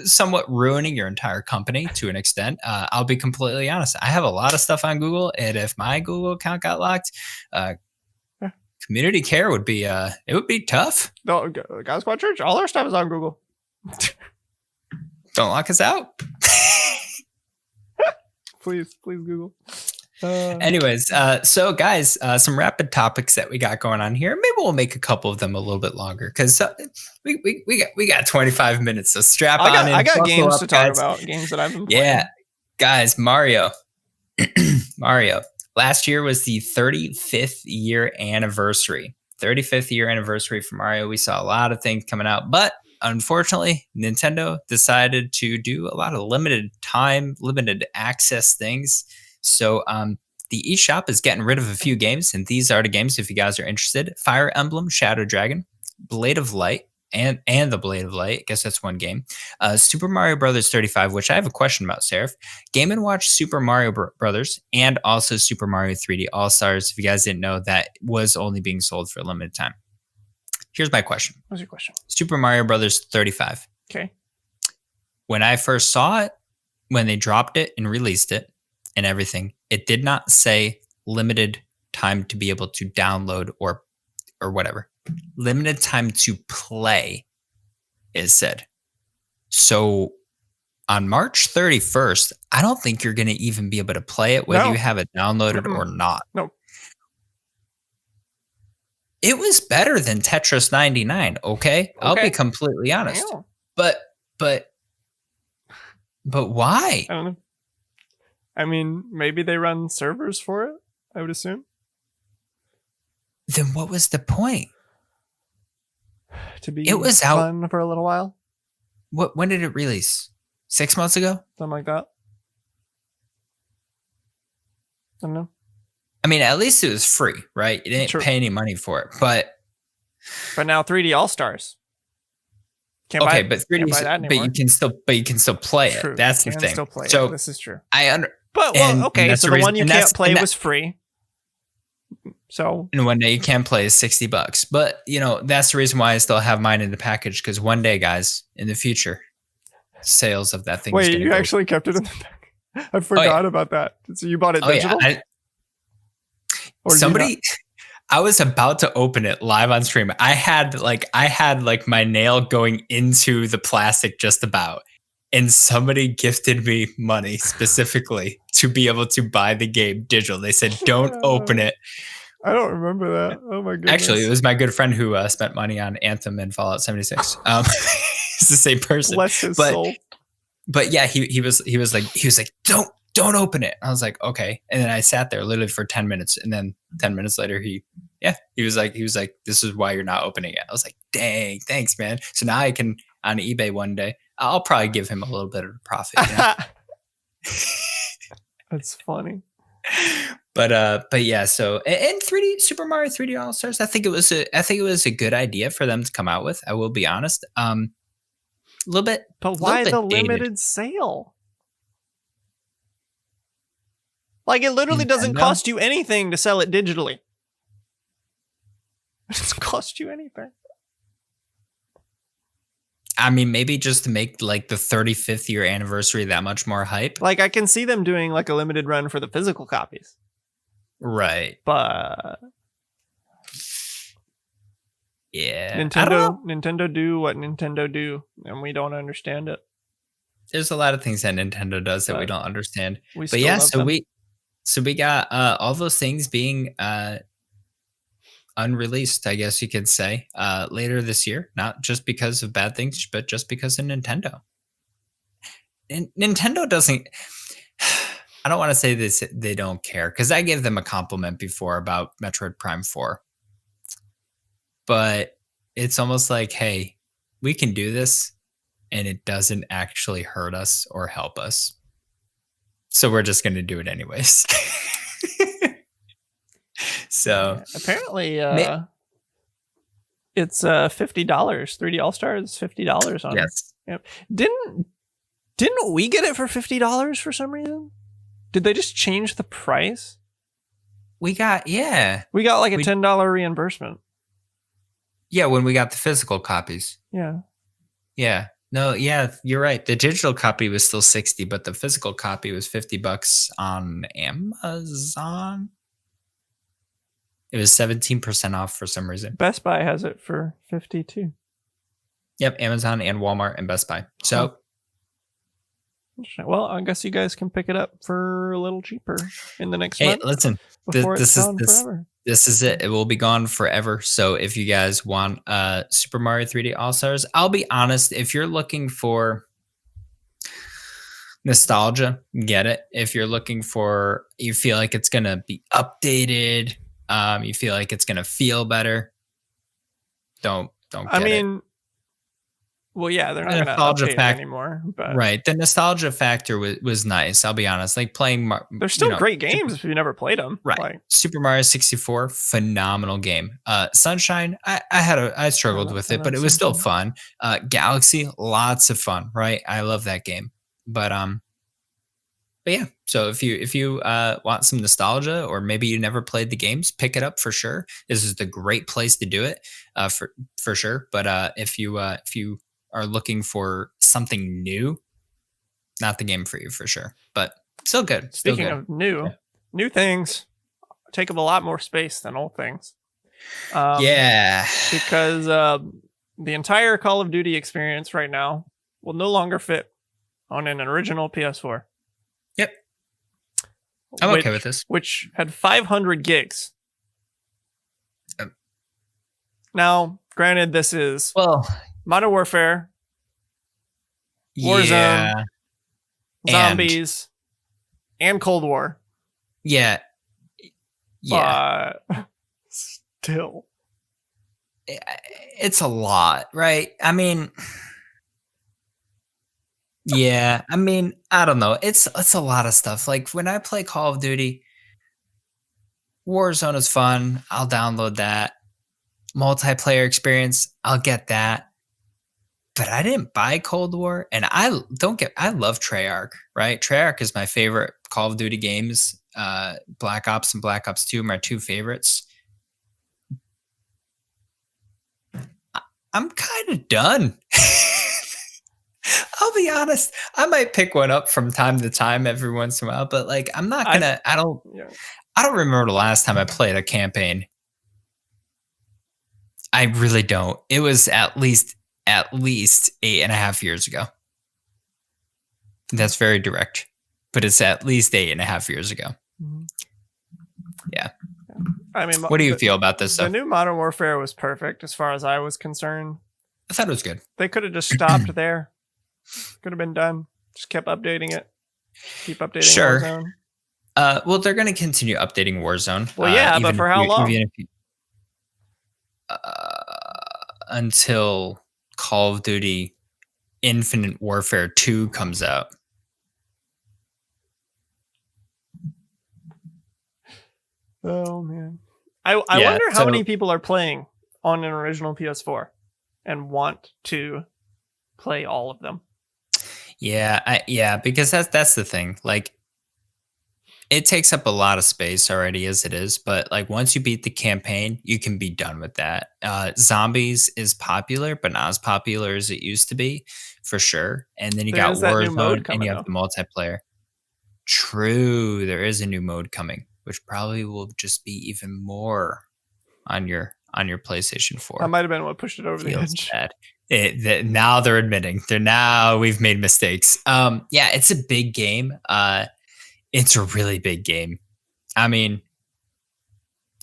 Speaker 2: somewhat ruining your entire company to an extent. I'll be completely honest. I have a lot of stuff on Google, and if my Google account got locked, community care would be it would be tough.
Speaker 1: No, God Squad Church, all our stuff is on Google.
Speaker 2: Don't lock us out.
Speaker 1: Please Google.
Speaker 2: Anyways, so guys, some rapid topics that we got going on here. Maybe we'll make a couple of them a little bit longer because we got 25 minutes. So strap on in.
Speaker 1: I got games to talk about. Games that I've been playing.
Speaker 2: Yeah, guys, Mario. Mario. Last year was the 35th year anniversary. 35th year anniversary for Mario. We saw a lot of things coming out, but unfortunately, Nintendo decided to do a lot of limited time, limited access things. So the eShop is getting rid of a few games, and these are the games if you guys are interested. Fire Emblem, Shadow Dragon, Blade of Light, and the Blade of Light. I guess that's one game. Super Mario Brothers 35, which I have a question about, Seraph. Game & Watch Super Mario Brothers, and also Super Mario 3D All-Stars. If you guys didn't know, that was only being sold for a limited time. Here's my question.
Speaker 1: What's your question?
Speaker 2: Super Mario Brothers 35.
Speaker 1: Okay.
Speaker 2: When I first saw it, when they dropped it and released it and everything, it did not say limited time to be able to download or whatever. Limited time to play, it said. So on March 31st, I don't think you're going to even be able to play it, whether you have it downloaded or not.
Speaker 1: No.
Speaker 2: It was better than Tetris 99, okay? I'll be completely honest.
Speaker 1: Yeah.
Speaker 2: But But why?
Speaker 1: I don't know. I mean, maybe they run servers for it, I would assume.
Speaker 2: Then what was the point?
Speaker 1: To be
Speaker 2: It was out.
Speaker 1: fun for a little while.
Speaker 2: When did it release? 6 months ago?
Speaker 1: Something like that. I don't know.
Speaker 2: I mean, at least it was free, right? You didn't pay any money for it. But
Speaker 1: now 3D All-Stars. Can't
Speaker 2: okay,
Speaker 1: buy,
Speaker 2: but 3D, but you can still play it. That's the thing.
Speaker 1: Still play
Speaker 2: so
Speaker 1: it. This is true.
Speaker 2: But
Speaker 1: okay, so the one you can't play was free. So
Speaker 2: and one day you can play is $60. But that's the reason why I still have mine in the package, because one day, guys, in the future, sales of that thing.
Speaker 1: Wait, you actually kept it in the pack? I forgot about that. So you bought it digital?
Speaker 2: Yeah. I was about to open it live on stream. I had my nail going into the plastic just about, and somebody gifted me money specifically to be able to buy the game digital. They said, "Don't open it."
Speaker 1: I don't remember that. Oh my goodness!
Speaker 2: Actually, it was my good friend who spent money on Anthem and Fallout 76. It's the same person.
Speaker 1: Bless his soul.
Speaker 2: But yeah, he was like, don't open it. I was like, okay. And then I sat there literally for 10 minutes. And then 10 minutes later, he was like, this is why you're not opening it. I was like, dang, thanks, man. So now I can, on eBay one day, I'll probably give him a little bit of profit.
Speaker 1: That's funny.
Speaker 2: But yeah, so and 3D Super Mario 3D All-Stars, I think it was a good idea for them to come out with. I will be honest. A little bit.
Speaker 1: But why the limited sale? Like, it literally doesn't cost you anything to sell it digitally. It doesn't cost you anything.
Speaker 2: I mean, maybe just to make like the 35th year anniversary that much more hype.
Speaker 1: Like, I can see them doing like a limited run for the physical copies.
Speaker 2: Right.
Speaker 1: But
Speaker 2: yeah.
Speaker 1: Nintendo do what Nintendo do, and we don't understand it.
Speaker 2: There's a lot of things that Nintendo does that we don't understand.
Speaker 1: But yeah,
Speaker 2: so we got all those things being unreleased, I guess you could say, later this year. Not just because of bad things, but just because of Nintendo. And Nintendo doesn't. I don't want to say this; they don't care, because I gave them a compliment before about Metroid Prime 4. But it's almost like, hey, we can do this, and it doesn't actually hurt us or help us. So we're just going to do it anyways. So
Speaker 1: apparently it's $50. 3D All-Stars is $50 on it. Yep. Didn't we get it for $50 for some reason? Did they just change the price?
Speaker 2: We got like
Speaker 1: a $10 reimbursement.
Speaker 2: Yeah, when we got the physical copies.
Speaker 1: Yeah.
Speaker 2: Yeah. No, yeah, you're right. The digital copy was still $60, but the physical copy was $50 on Amazon. It was 17% off for some reason.
Speaker 1: Best Buy has it for $52.
Speaker 2: Yep, Amazon and Walmart and Best Buy. So,
Speaker 1: well, I guess you guys can pick it up for a little cheaper in the next month.
Speaker 2: Hey, listen, this is it. It will be gone forever. So if you guys want Super Mario 3D All-Stars, I'll be honest, if you're looking for nostalgia, get it. If you're looking for, you feel like it's going to be updated, you feel like it's going to feel better, don't get it.
Speaker 1: Well, yeah, they're not going to update it anymore. But
Speaker 2: right, the nostalgia factor was nice. I'll be honest. Like playing,
Speaker 1: they're still great games if you never played them.
Speaker 2: Right, Super Mario 64, phenomenal game. Sunshine, I struggled with it, but it was still fun. Galaxy, lots of fun. Right, I love that game. But yeah. So if you want some nostalgia, or maybe you never played the games, pick it up for sure. This is the great place to do it, for sure. But if you are looking for something new, not the game for you for sure, but still good.
Speaker 1: Speaking of new things take up a lot more space than old things. Because the entire Call of Duty experience right now will no longer fit on an original PS4.
Speaker 2: Yep. I'm okay with this.
Speaker 1: Which had 500 gigs. Now, granted, this is Modern Warfare, Warzone, zombies, and Cold War.
Speaker 2: Yeah.
Speaker 1: But still,
Speaker 2: it's a lot, right? I mean, yeah. I mean, I don't know. It's a lot of stuff. Like when I play Call of Duty, Warzone is fun. I'll download that. Multiplayer experience, I'll get that. But I didn't buy Cold War, and I love Treyarch, right? Treyarch is my favorite Call of Duty games. Black Ops and Black Ops 2 are my two favorites. I'm kind of done. I'll be honest. I might pick one up from time to time every once in a while, but like I'm not gonna I don't remember the last time I played a campaign. I really don't. It was at least 8.5 years ago. That's very direct, but it's at least 8.5 years ago.
Speaker 1: Mm-hmm.
Speaker 2: Yeah.
Speaker 1: I mean,
Speaker 2: what do you feel about this stuff?
Speaker 1: The new Modern Warfare was perfect as far as I was concerned.
Speaker 2: I thought it was good.
Speaker 1: They could have just stopped there. Could have been done. Just kept updating it. Keep updating Warzone.
Speaker 2: Well, they're going to continue updating Warzone.
Speaker 1: Well, yeah, but for how long?
Speaker 2: Until Call of Duty Infinite Warfare 2 comes out.
Speaker 1: Oh, man. I wonder how many people are playing on an original PS4 and want to play all of them.
Speaker 2: Yeah, because that's the thing. Like, it takes up a lot of space already as it is, but like once you beat the campaign, you can be done with that. Zombies is popular, but not as popular as it used to be, for sure. And then you got Warzone, and you have the multiplayer. True, there is a new mode coming, which probably will just be even more on your PlayStation 4.
Speaker 1: That might have been what pushed it over the edge.
Speaker 2: Now they're admitting we've made mistakes. Yeah, it's a big game. It's a really big game. I mean,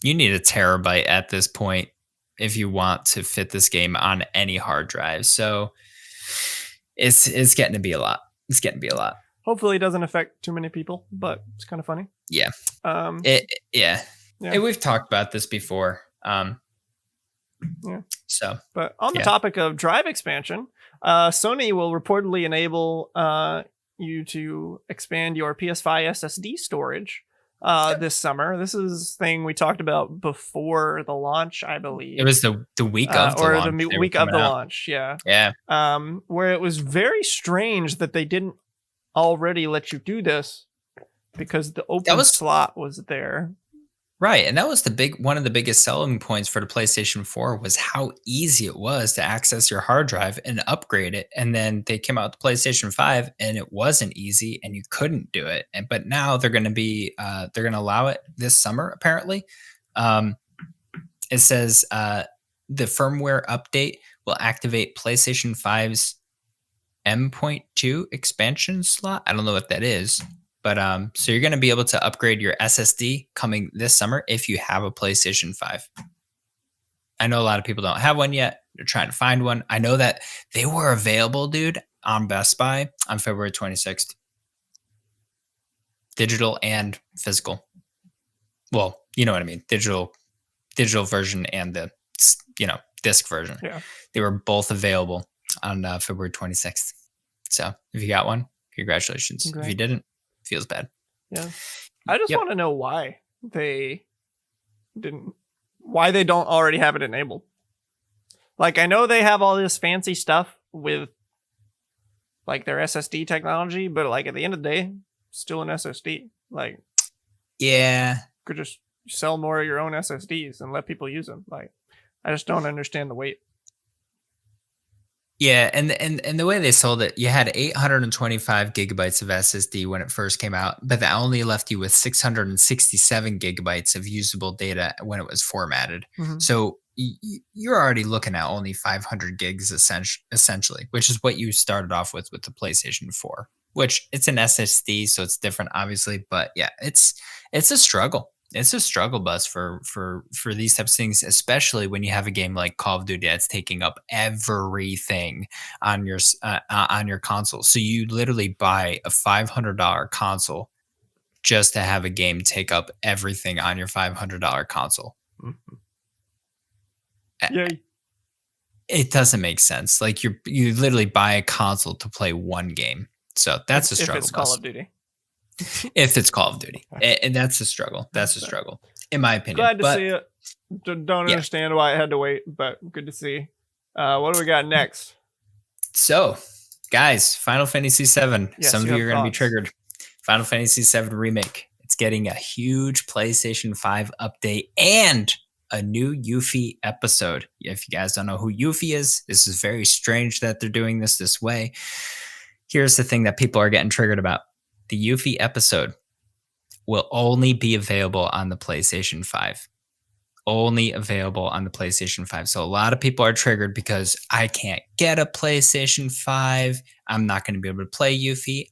Speaker 2: you need a terabyte at this point if you want to fit this game on any hard drive. So it's getting to be a lot. It's getting to be a lot.
Speaker 1: Hopefully it doesn't affect too many people, but it's kind of funny.
Speaker 2: Yeah. We've talked about this before. So,
Speaker 1: but on the topic of drive expansion, Sony will reportedly enable you to expand your PS5 SSD storage this summer. This is thing we talked about before the launch, I believe.
Speaker 2: It was the week of the launch.
Speaker 1: The week of the launch, yeah.
Speaker 2: Yeah.
Speaker 1: Where it was very strange that they didn't already let you do this because the open slot was there.
Speaker 2: Right, and that was one of the biggest selling points for the PlayStation 4 was how easy it was to access your hard drive and upgrade it. And then they came out with the PlayStation 5, and it wasn't easy, and you couldn't do it. But now they're going to allow it this summer. Apparently, it says the firmware update will activate PlayStation 5's M.2 expansion slot. I don't know what that is. But so you're going to be able to upgrade your SSD coming this summer if you have a PlayStation 5. I know a lot of people don't have one yet. They're trying to find one. I know that they were available, dude, on Best Buy on February 26th. Digital and physical. Well, you know what I mean. Digital version and the disc version.
Speaker 1: Yeah.
Speaker 2: They were both available on February 26th. So if you got one, congratulations. If you didn't, feels bad.
Speaker 1: Yeah. I just want to know why they don't already have it enabled. Like, I know they have all this fancy stuff with like their SSD technology, but like at the end of the day, still an SSD. Like,
Speaker 2: yeah,
Speaker 1: you could just sell more of your own SSDs and let people use them. Like, I just don't understand the weight.
Speaker 2: Yeah, and the way they sold it, you had 825 gigabytes of SSD when it first came out, but that only left you with 667 gigabytes of usable data when it was formatted.
Speaker 1: Mm-hmm.
Speaker 2: So you're already looking at only 500 gigs essentially, which is what you started off with the PlayStation 4, which it's an SSD, so it's different, obviously. But yeah, it's a struggle. it's a struggle bus for these types of things, especially when you have a game like Call of Duty that's taking up everything on your console. So you literally buy a $500 console just to have a game take up everything on your $500 console.
Speaker 1: Mm-hmm. Yay.
Speaker 2: It doesn't make sense. Like you literally buy a console to play one game. So that's a struggle.
Speaker 1: If it's Call of Duty.
Speaker 2: If it's Call of Duty, and that's a struggle. That's a struggle, in my opinion.
Speaker 1: Glad to see it. Don't understand why I had to wait, but good to see. What do we got next?
Speaker 2: So, guys, Final Fantasy VII.
Speaker 1: Yes,
Speaker 2: Some of you are going to be triggered. Final Fantasy VII Remake. It's getting a huge PlayStation 5 update and a new Yuffie episode. If you guys don't know who Yuffie is, this is very strange that they're doing this way. Here's the thing that people are getting triggered about. The Yuffie episode will only be available on the PlayStation 5. Only available on the PlayStation 5. So a lot of people are triggered because I can't get a PlayStation 5. I'm not going to be able to play Yuffie.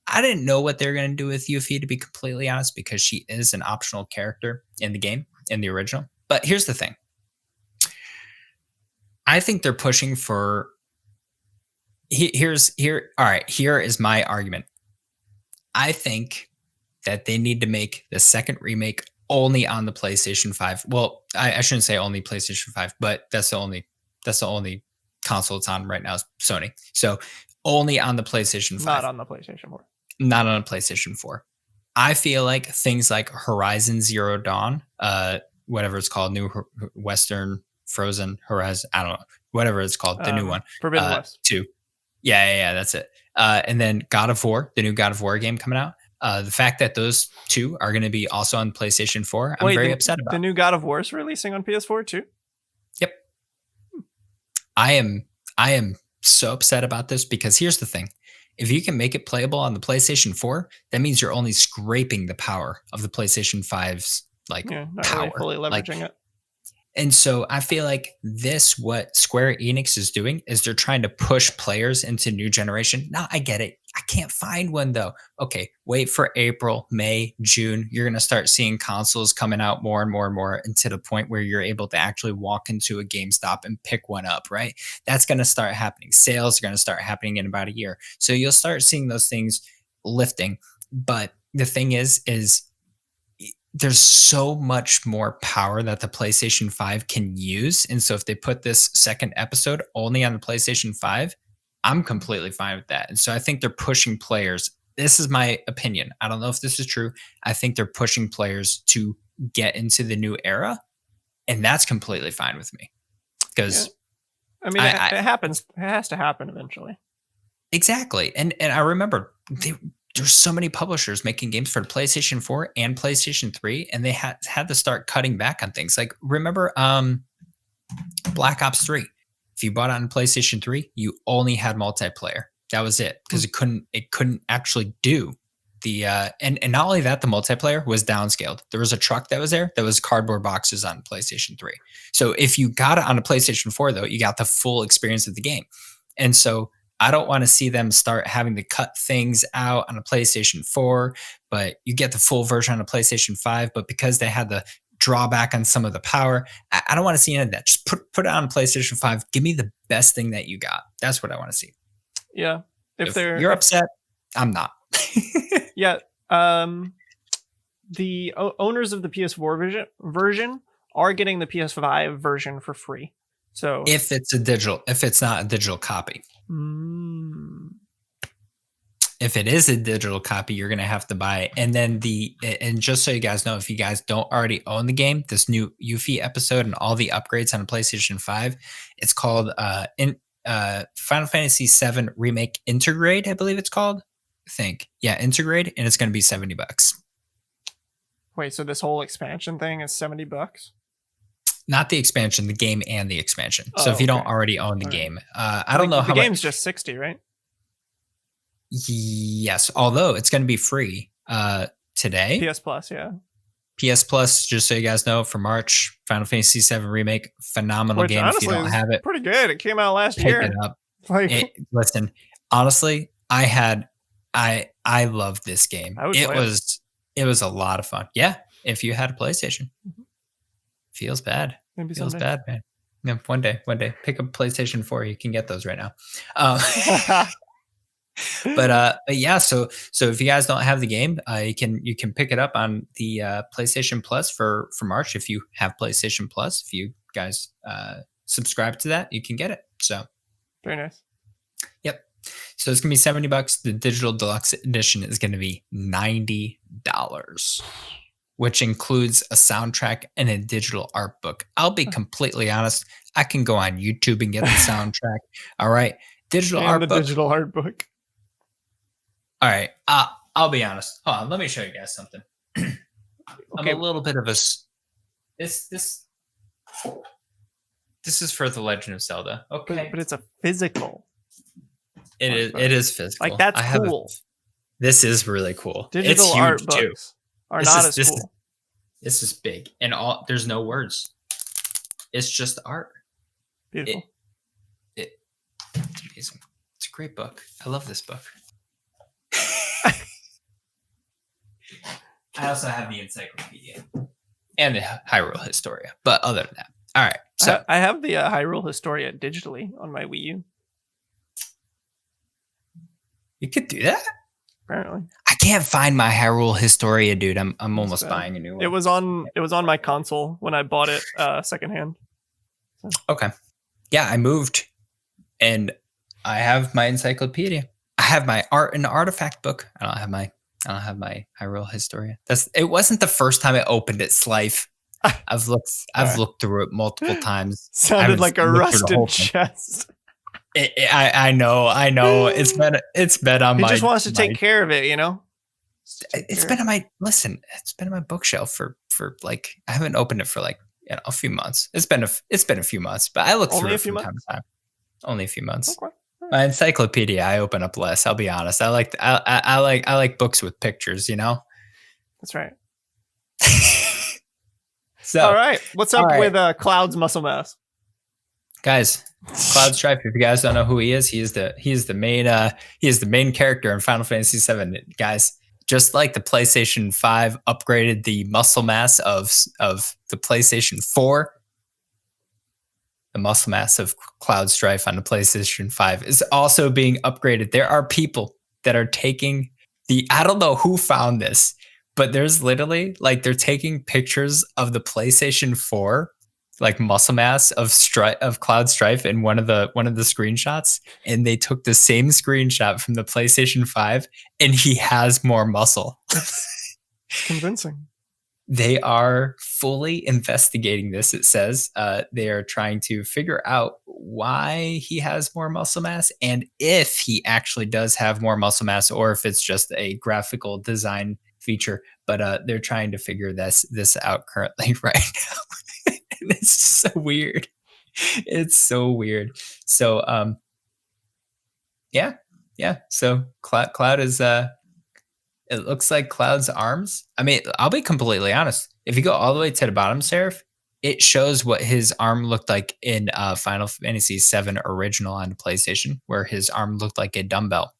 Speaker 2: I didn't know what they're going to do with Yuffie, to be completely honest, because she is an optional character in the game, in the original. But here's the thing. I think they're pushing for... Here is my argument. I think that they need to make the second remake only on the PlayStation 5. Well, I shouldn't say only PlayStation 5, but that's the only console it's on right now is Sony. So only on the PlayStation 5.
Speaker 1: Not on the PlayStation 4.
Speaker 2: Not on a PlayStation 4. I feel like things like Horizon Zero Dawn, whatever it's called, New Western Frozen Horizon, I don't know, whatever it's called, the new one.
Speaker 1: Forbidden West.
Speaker 2: 2. Yeah, that's it. And then God of War, the new God of War game coming out. The fact that those two are going to be also on PlayStation 4, I'm very upset about.
Speaker 1: The new God of War is releasing on PS4 too?
Speaker 2: Yep. I am so upset about this because here's the thing. If you can make it playable on the PlayStation 4, that means you're only scraping the power of the PlayStation 5's not power.
Speaker 1: Really fully leveraging it.
Speaker 2: And so I feel like what Square Enix is doing is they're trying to push players into new generation. Now, I get it. I can't find one, though. Okay, wait for April, May, June. You're going to start seeing consoles coming out more and more and more, and to the point where you're able to actually walk into a GameStop and pick one up, right? That's going to start happening. Sales are going to start happening in about a year. So you'll start seeing those things lifting. But the thing is there's so much more power that the PlayStation 5 can use. And so if they put this second episode only on the PlayStation 5, I'm completely fine with that. And so I think they're pushing players. This is my opinion. I don't know if this is true. I think they're pushing players to get into the new era. And that's completely fine with me. Because
Speaker 1: I mean, it happens. It has to happen eventually.
Speaker 2: Exactly. And I remember there's so many publishers making games for PlayStation 4 and PlayStation 3, and they had to start cutting back on things. Like, remember Black Ops 3? If you bought it on PlayStation 3, you only had multiplayer. That was it, because it couldn't actually do the and not only that, the multiplayer was downscaled. There was a truck that was there that was cardboard boxes on PlayStation 3. So if you got it on a PlayStation 4, though, you got the full experience of the game. And so I don't want to see them start having to cut things out on a PlayStation 4, but you get the full version on a PlayStation 5. But because they had the drawback on some of the power, I don't want to see any of that. Just put it on PlayStation 5. Give me the best thing that you got. That's what I want to see.
Speaker 1: Yeah. If
Speaker 2: you're upset, I'm not.
Speaker 1: Yeah. The owners of the PS4 version are getting the PS5 version for free. So
Speaker 2: if it's not a digital copy. If it is a digital copy, you're going to have to buy it. And then and just so you guys know, if you guys don't already own the game, this new Yuffie episode and all the upgrades on PlayStation 5, it's called Final Fantasy VII Remake Intergrade, I believe it's called. Intergrade, and it's going to be $70.
Speaker 1: Wait, so this whole expansion thing is $70?
Speaker 2: Not the expansion, the game and the expansion. So if you don't already own the game, I don't know how
Speaker 1: the game's just 60, right?
Speaker 2: Yes, although it's going to be free today.
Speaker 1: PS Plus, yeah.
Speaker 2: PS Plus, just so you guys know, for March, Final Fantasy VII Remake, phenomenal game.
Speaker 1: Honestly,
Speaker 2: if you don't have it,
Speaker 1: pretty good. It came out last year.
Speaker 2: Pick it up. Listen, honestly, I loved this game. It was a lot of fun. Yeah. if you had a PlayStation. Feels bad.
Speaker 1: Maybe
Speaker 2: Feels
Speaker 1: someday.
Speaker 2: bad, man. No, one day. Pick up PlayStation 4. You can get those right now. But yeah, so if you guys don't have the game, you can pick it up on the PlayStation Plus for March. If you have PlayStation Plus, if you guys subscribe to that, you can get it. So
Speaker 1: Very nice.
Speaker 2: Yep. So it's gonna be $70. The digital deluxe edition is gonna be $90, which includes a soundtrack and a digital art book. I'll be completely honest. I can go on YouTube and get the soundtrack. All right, digital
Speaker 1: and
Speaker 2: art
Speaker 1: the
Speaker 2: book.
Speaker 1: digital art book.
Speaker 2: All right, I'll be honest. Hold on, let me show you guys something. I'm a little bit of a this is for the Legend of Zelda. Okay,
Speaker 1: but it's a physical.
Speaker 2: It is physical.
Speaker 1: Like that's cool.
Speaker 2: This is really cool.
Speaker 1: Digital art books are not as cool.
Speaker 2: This is big, and there's no words. It's just art.
Speaker 1: Beautiful.
Speaker 2: It's a great book. I love this book. I also have the encyclopedia and the Hyrule Historia. But other than that, all right. So
Speaker 1: I have the Hyrule Historia digitally on my Wii U.
Speaker 2: You could do that.
Speaker 1: Apparently,
Speaker 2: I can't find my Hyrule Historia, dude. I'm almost buying a new one.
Speaker 1: It was on my console when I bought it secondhand. So.
Speaker 2: Okay. Yeah, I moved, and I have my encyclopedia. I have my art and artifact book. I don't have my Hyrule Historia. It wasn't the first time I opened it, Slife. I've looked through it multiple times.
Speaker 1: Sounded like a rusted chest.
Speaker 2: I know. It's been on my.
Speaker 1: He just wants to take care of it, you know.
Speaker 2: It's been on my bookshelf for like I haven't opened it for like a few months. It's been a few months, but I look through it from time to time. Only a few months. Okay. My encyclopedia, I open up less. I'll be honest. I like books with pictures. You know.
Speaker 1: That's right.
Speaker 2: So,
Speaker 1: all right, what's up with Cloud's muscle mass,
Speaker 2: guys? Cloud Strife. If you guys don't know who he is the main character in Final Fantasy VII. Guys, just like the PlayStation 5 upgraded the muscle mass of the PlayStation 4. The muscle mass of Cloud Strife on the PlayStation 5 is also being upgraded. There are people that are taking I don't know who found this, but there's literally like they're taking pictures of the PlayStation 4 like muscle mass of Cloud Strife in one of the screenshots, and they took the same screenshot from the PlayStation 5 and he has more muscle.
Speaker 1: Convincing.
Speaker 2: They are fully investigating this. It says they are trying to figure out why he has more muscle mass and if he actually does have more muscle mass or if it's just a graphical design feature. But they're trying to figure this out currently right now. It's so weird. It's so weird. So yeah. So Cloud is it looks like Cloud's arms. I mean, I'll be completely honest. If you go all the way to the bottom, Seraph, it shows what his arm looked like in Final Fantasy VII Original on the PlayStation, where his arm looked like a dumbbell.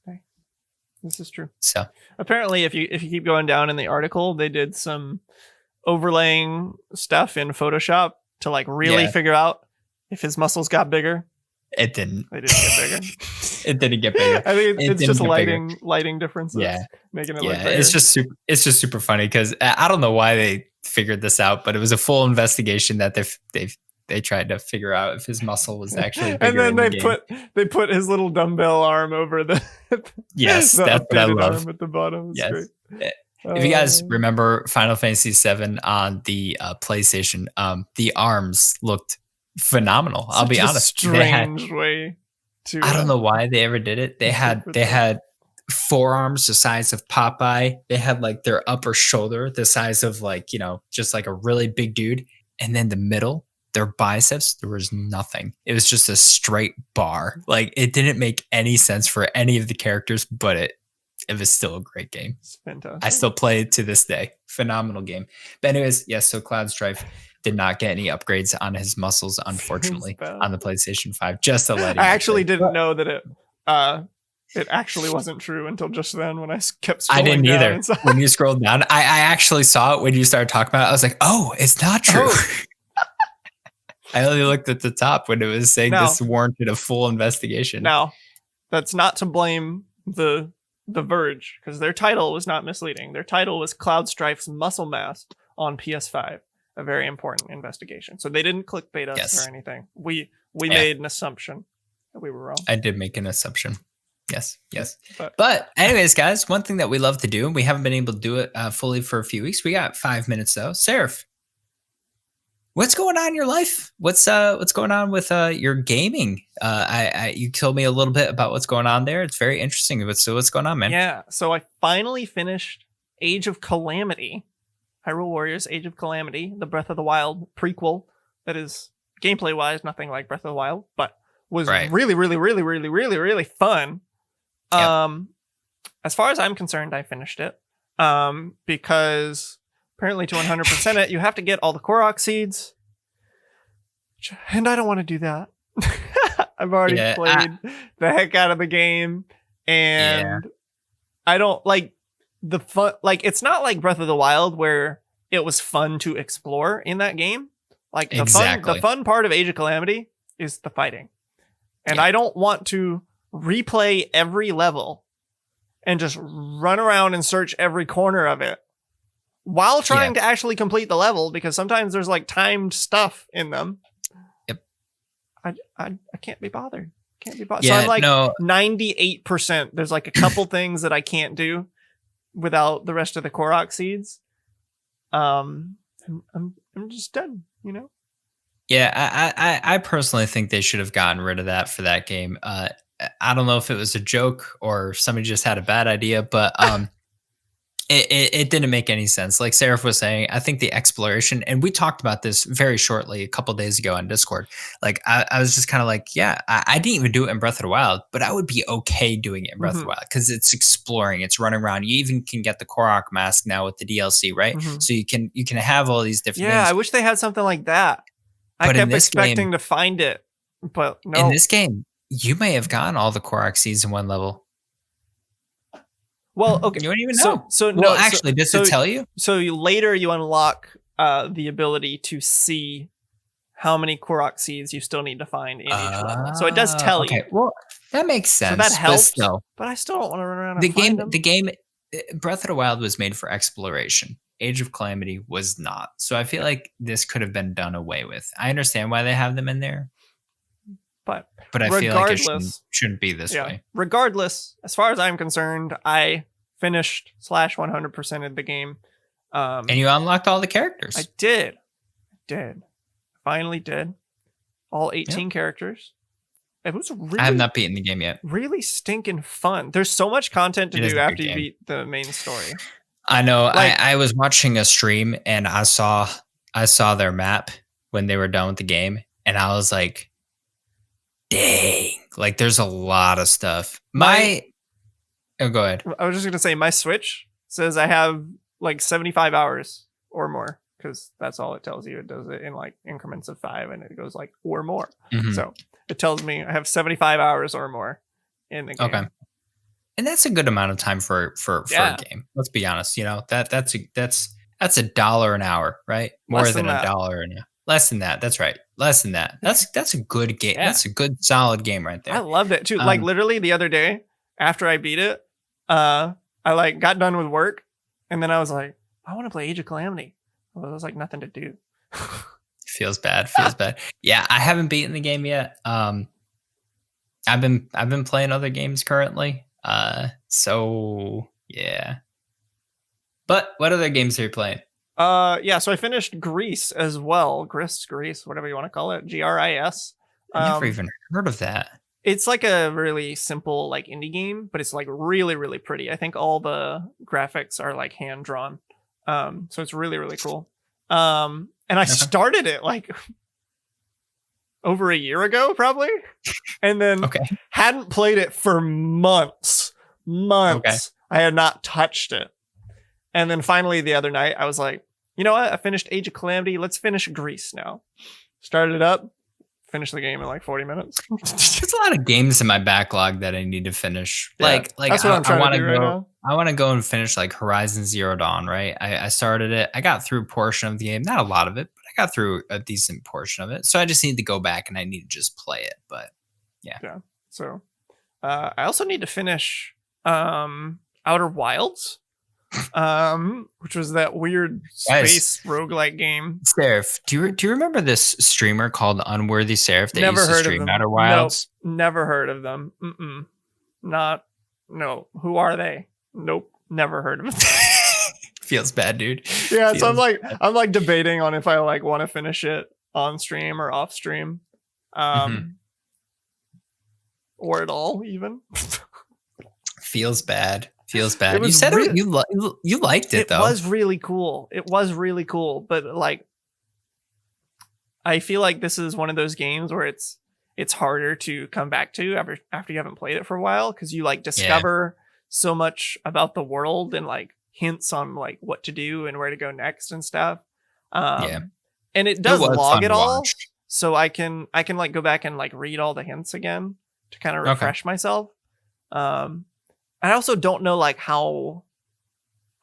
Speaker 1: Okay. This is true.
Speaker 2: So
Speaker 1: apparently, if you keep going down in the article, they did some overlaying stuff in Photoshop to like really figure out if his muscles got bigger.
Speaker 2: It didn't.
Speaker 1: They didn't get bigger.
Speaker 2: It didn't get bigger.
Speaker 1: I think it's just lighting differences.
Speaker 2: Yeah,
Speaker 1: making it look bigger.
Speaker 2: It's just super funny because I don't know why they figured this out, but it was a full investigation that they tried to figure out if his muscle was actually bigger.
Speaker 1: And then they put his little dumbbell arm over the
Speaker 2: yes, that's what I love
Speaker 1: arm at the bottom. It's
Speaker 2: yes.
Speaker 1: Great.
Speaker 2: If you guys remember Final Fantasy VII on the PlayStation, the arms looked phenomenal. I'll be honest.
Speaker 1: Strange way to.
Speaker 2: I don't know why they ever did it. They had forearms the size of Popeye. They had like their upper shoulder the size of like just like a really big dude, and then the middle, their biceps, there was nothing. It was just a straight bar. Like it didn't make any sense for any of the characters, but it was still a great game.
Speaker 1: It's fantastic.
Speaker 2: I still play it to this day. Phenomenal game. But anyways, yes, so Cloud Strife did not get any upgrades on his muscles, unfortunately, on the PlayStation 5. Just to let you know.
Speaker 1: I actually didn't know that it actually wasn't true until just then when I kept
Speaker 2: I
Speaker 1: scrolling
Speaker 2: didn't
Speaker 1: down
Speaker 2: either.
Speaker 1: and saw-
Speaker 2: When you scrolled down, I actually saw it when you started talking about it. I was like, oh, it's not true.
Speaker 1: Oh.
Speaker 2: I only looked at the top when it was saying
Speaker 1: Now-
Speaker 2: this warranted a full investigation.
Speaker 1: Now, that's not to blame the Verge, because their title was not misleading. Their title was Cloud Strife's Muscle Mass on PS5, a very important investigation. So they didn't clickbait us
Speaker 2: Yes.
Speaker 1: or anything. We made an assumption that we were wrong.
Speaker 2: I did make an assumption. Yes.
Speaker 1: But-
Speaker 2: But anyways, guys, one thing that we love to do, and we haven't been able to do it fully for a few weeks. We got 5 minutes though. Seraph, what's going on in your life? What's going on with your gaming? You told me a little bit about what's going on there. It's very interesting. What's going on, man?
Speaker 1: Yeah, so I finally finished Age of Calamity, Hyrule Warriors Age of Calamity, the Breath of the Wild prequel that is gameplay-wise nothing like Breath of the Wild, but was
Speaker 2: Right.
Speaker 1: really, really, really, really, really, really fun.
Speaker 2: Yep.
Speaker 1: As far as I'm concerned, I finished it. Because apparently to 100% it, you have to get all the Korok seeds. And I don't want to do that. I've already played the heck out of the game. And I don't like the fun. Like, it's not like Breath of the Wild where it was fun to explore in that game. Like the fun part of Age of Calamity is the fighting. And I don't want to replay every level and just run around and search every corner of it while trying to actually complete the level, because sometimes there's like timed stuff in them.
Speaker 2: Yep.
Speaker 1: I can't be bothered. So
Speaker 2: Yeah,
Speaker 1: I'm like 98%. There's like a couple things that I can't do without the rest of the Korok seeds. I'm just done, you know?
Speaker 2: Yeah, I personally think they should have gotten rid of that for that game. I don't know if it was a joke or somebody just had a bad idea, but it didn't make any sense. Like Seraph was saying, I think the exploration, and we talked about this very shortly a couple days ago on Discord. Like I was just kind of like, yeah, I didn't even do it in Breath of the Wild, but I would be okay doing it in Breath of the Wild because it's exploring, it's running around. You even can get the Korok mask now with the DLC, right? So you can have all these different things.
Speaker 1: I wish they had something like that. I kept expecting to find it, but no.
Speaker 2: In this game, you may have gotten all the Korok seeds in one level.
Speaker 1: Well, okay.
Speaker 2: You don't even know. Does it tell you?
Speaker 1: So later you unlock the ability to see how many Korok seeds you still need to find in each level. So it does tell you.
Speaker 2: Well, that makes sense.
Speaker 1: So that helps.
Speaker 2: But,
Speaker 1: but I still don't want to run around and find them.
Speaker 2: The game, Breath of the Wild was made for exploration. Age of Calamity was not. So I feel like this could have been done away with. I understand why they have them in there.
Speaker 1: But
Speaker 2: I feel like it shouldn't be this way.
Speaker 1: Regardless, as far as I'm concerned, I finished /100%ed the game.
Speaker 2: And you unlocked all the characters.
Speaker 1: I did. Finally did. All 18 characters. It was really,
Speaker 2: I have not beaten the game yet.
Speaker 1: Really stinking fun. There's so much content to do after you beat the main story.
Speaker 2: I know. Like, I was watching a stream and I saw their map when they were done with the game, and I was like, dang, like there's a lot of stuff. Go ahead.
Speaker 1: I was just gonna say my Switch says I have like 75 hours or more, because that's all it tells you. It does it in like increments of 5, and it goes like or more. So it tells me I have 75 hours or more in the game. Okay.
Speaker 2: And that's a good amount of time for a game. Let's be honest. You know, that's $1 an hour, right? More than $1 an hour. Less than that. That's right. Less than that. That's a good game. Yeah. That's a good solid game right there.
Speaker 1: I loved it too. Like literally the other day after I beat it, I like got done with work, and then I was like, I want to play Age of Calamity. Well, there was like nothing to do.
Speaker 2: Feels bad. Yeah, I haven't beaten the game yet. I've been playing other games currently. So yeah. But what other games are you playing?
Speaker 1: So I finished Grease as well. Grease, whatever you want to call it. GRIS.
Speaker 2: I never even heard of that.
Speaker 1: It's like a really simple like indie game, but it's like really, really pretty. I think all the graphics are like hand drawn. So it's really, really cool. And I started it like over a year ago, probably. And then hadn't played it for months. I had not touched it. And then finally the other night I was like, you know what? I finished Age of Calamity. Let's finish Grease now. Started it up, finish the game in like 40 minutes.
Speaker 2: There's a lot of games in my backlog that I need to finish.
Speaker 1: Yeah,
Speaker 2: Like
Speaker 1: that's what I'm trying to do right
Speaker 2: go.
Speaker 1: now.
Speaker 2: I want to go and finish like Horizon Zero Dawn. Right. I started it. I got through a portion of the game, not a lot of it, but I got through a decent portion of it. So I just need to go back and I need to just play it. But yeah.
Speaker 1: So I also need to finish Outer Wilds, which was that weird space roguelike game.
Speaker 2: Seraph, do you remember this streamer called Unworthy Seraph that
Speaker 1: Never
Speaker 2: used to
Speaker 1: heard of
Speaker 2: stream
Speaker 1: them.
Speaker 2: Outer Wilds?
Speaker 1: Nope, never heard of them. No. Who are they? Nope, never heard of them.
Speaker 2: Feels bad, dude.
Speaker 1: Yeah,
Speaker 2: Feels
Speaker 1: so
Speaker 2: bad.
Speaker 1: I'm like debating on if I like want to finish it on stream or off stream. Or at all, even.
Speaker 2: Feels bad. You
Speaker 1: was
Speaker 2: said
Speaker 1: really-
Speaker 2: you liked it, though.
Speaker 1: It was really cool, but like, I feel like this is one of those games where it's harder to come back to after you haven't played it for a while, because you like discover so much about the world and like hints on like what to do and where to go next and stuff. And it does log it all, so I can like go back and like read all the hints again to kind of refresh myself. I also don't know like how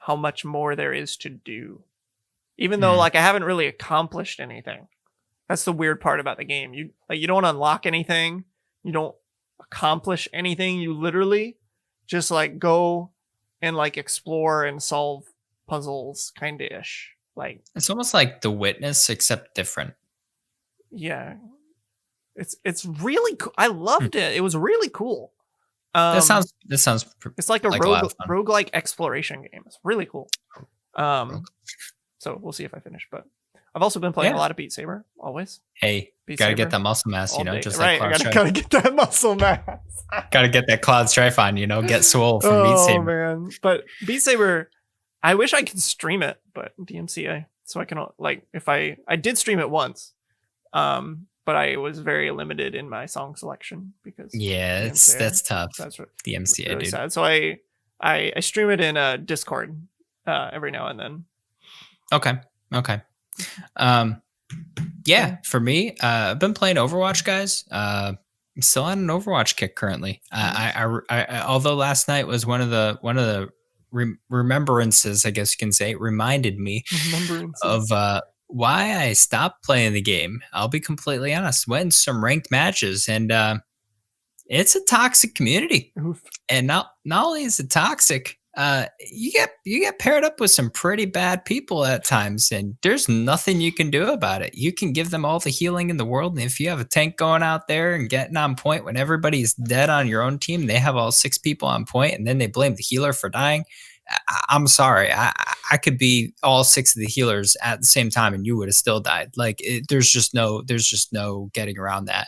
Speaker 1: much more there is to do, even though like I haven't really accomplished anything. That's the weird part about the game. You don't unlock anything, you don't accomplish anything. You literally just like go and like explore and solve puzzles, kind of ish. Like
Speaker 2: it's almost like The Witness, except different.
Speaker 1: Yeah, it's really cool. I loved it. It was really cool.
Speaker 2: That sounds.
Speaker 1: It's like a roguelike exploration game. It's really cool. So we'll see if I finish. But I've also been playing a lot of Beat Saber. Always.
Speaker 2: Hey, gotta get that muscle mass. Just
Speaker 1: right.
Speaker 2: Like
Speaker 1: I gotta get that muscle mass.
Speaker 2: Gotta get that Cloud Strife on. Get swole from Beat Saber.
Speaker 1: Oh man! But Beat Saber, I wish I could stream it, but DMCA. So I can like if I did stream it once. But I was very limited in my song selection because
Speaker 2: that's tough.
Speaker 1: That's what
Speaker 2: the MCA,
Speaker 1: really
Speaker 2: dude.
Speaker 1: Sad. So I stream it in Discord every now and then.
Speaker 2: Okay. For me, I've been playing Overwatch, guys. I'm still on an Overwatch kick currently. I although last night was one of the remembrances, I guess you can say, reminded me of why I stopped playing the game. I'll be completely honest. Went in some ranked matches, and it's a toxic community.
Speaker 1: Oof.
Speaker 2: And not only is it toxic, you get paired up with some pretty bad people at times, and there's nothing you can do about it. You can give them all the healing in the world, and if you have a tank going out there and getting on point when everybody's dead on your own team, they have all 6 people on point, and then they blame the healer for dying. I'm sorry. I could be all 6 of the healers at the same time, and you would have still died. Like there's just no getting around that.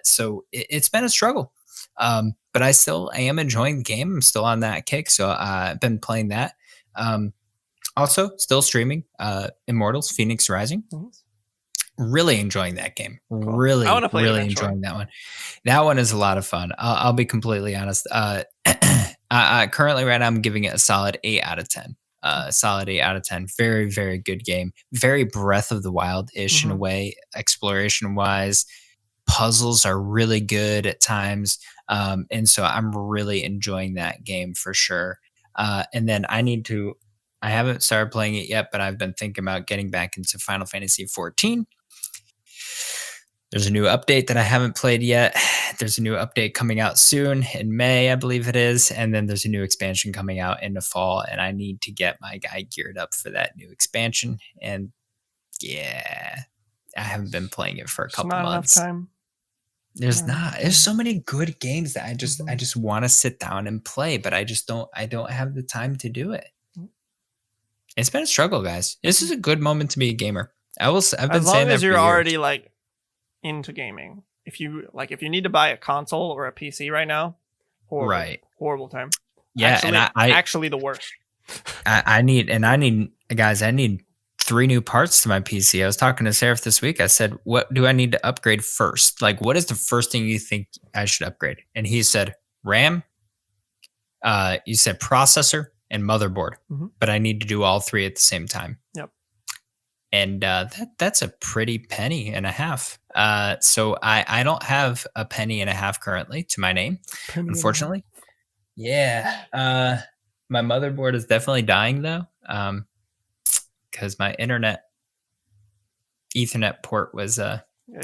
Speaker 2: So it's been a struggle. But I still am enjoying the game. I'm still on that kick, so I've been playing that. Also, still streaming Immortals: Phoenix Rising. Really enjoying that game. Cool. Really enjoying that one. That one is a lot of fun. I'll be completely honest. Currently, right now, I'm giving it a solid 8 out of 10. Solid 8 out of 10. Very, very good game. Very Breath of the Wild-ish in a way, exploration-wise. Puzzles are really good at times. And so I'm really enjoying that game for sure. And then I haven't started playing it yet, but I've been thinking about getting back into Final Fantasy 14. There's a new update that I haven't played yet. There's a new update coming out soon in May, I believe it is. And then there's a new expansion coming out in the fall. And I need to get my guy geared up for that new expansion. And yeah, I haven't been playing it for a couple months.
Speaker 1: Enough time.
Speaker 2: There's so many good games that I just want to sit down and play, but I don't have the time to do it. It's been a struggle, guys. This is a good moment to be a gamer. I've been saying that
Speaker 1: as long as you're already
Speaker 2: years.
Speaker 1: like into gaming. If you need to buy a console or a PC right now, horrible time.
Speaker 2: Yeah,
Speaker 1: actually,
Speaker 2: and I
Speaker 1: actually the worst.
Speaker 2: I need 3 new parts to my PC. I was talking to Seraph this week. I said, what do I need to upgrade first? Like, what is the first thing you think I should upgrade? And he said, RAM. You said processor and motherboard. But I need to do all 3 at the same time.
Speaker 1: Yep.
Speaker 2: and that's a pretty penny and a half. So I don't have a penny and a half currently to my name,
Speaker 1: Penny and a half.
Speaker 2: unfortunately. Yeah. My motherboard is definitely dying though, because my internet Ethernet port was
Speaker 1: Yeah,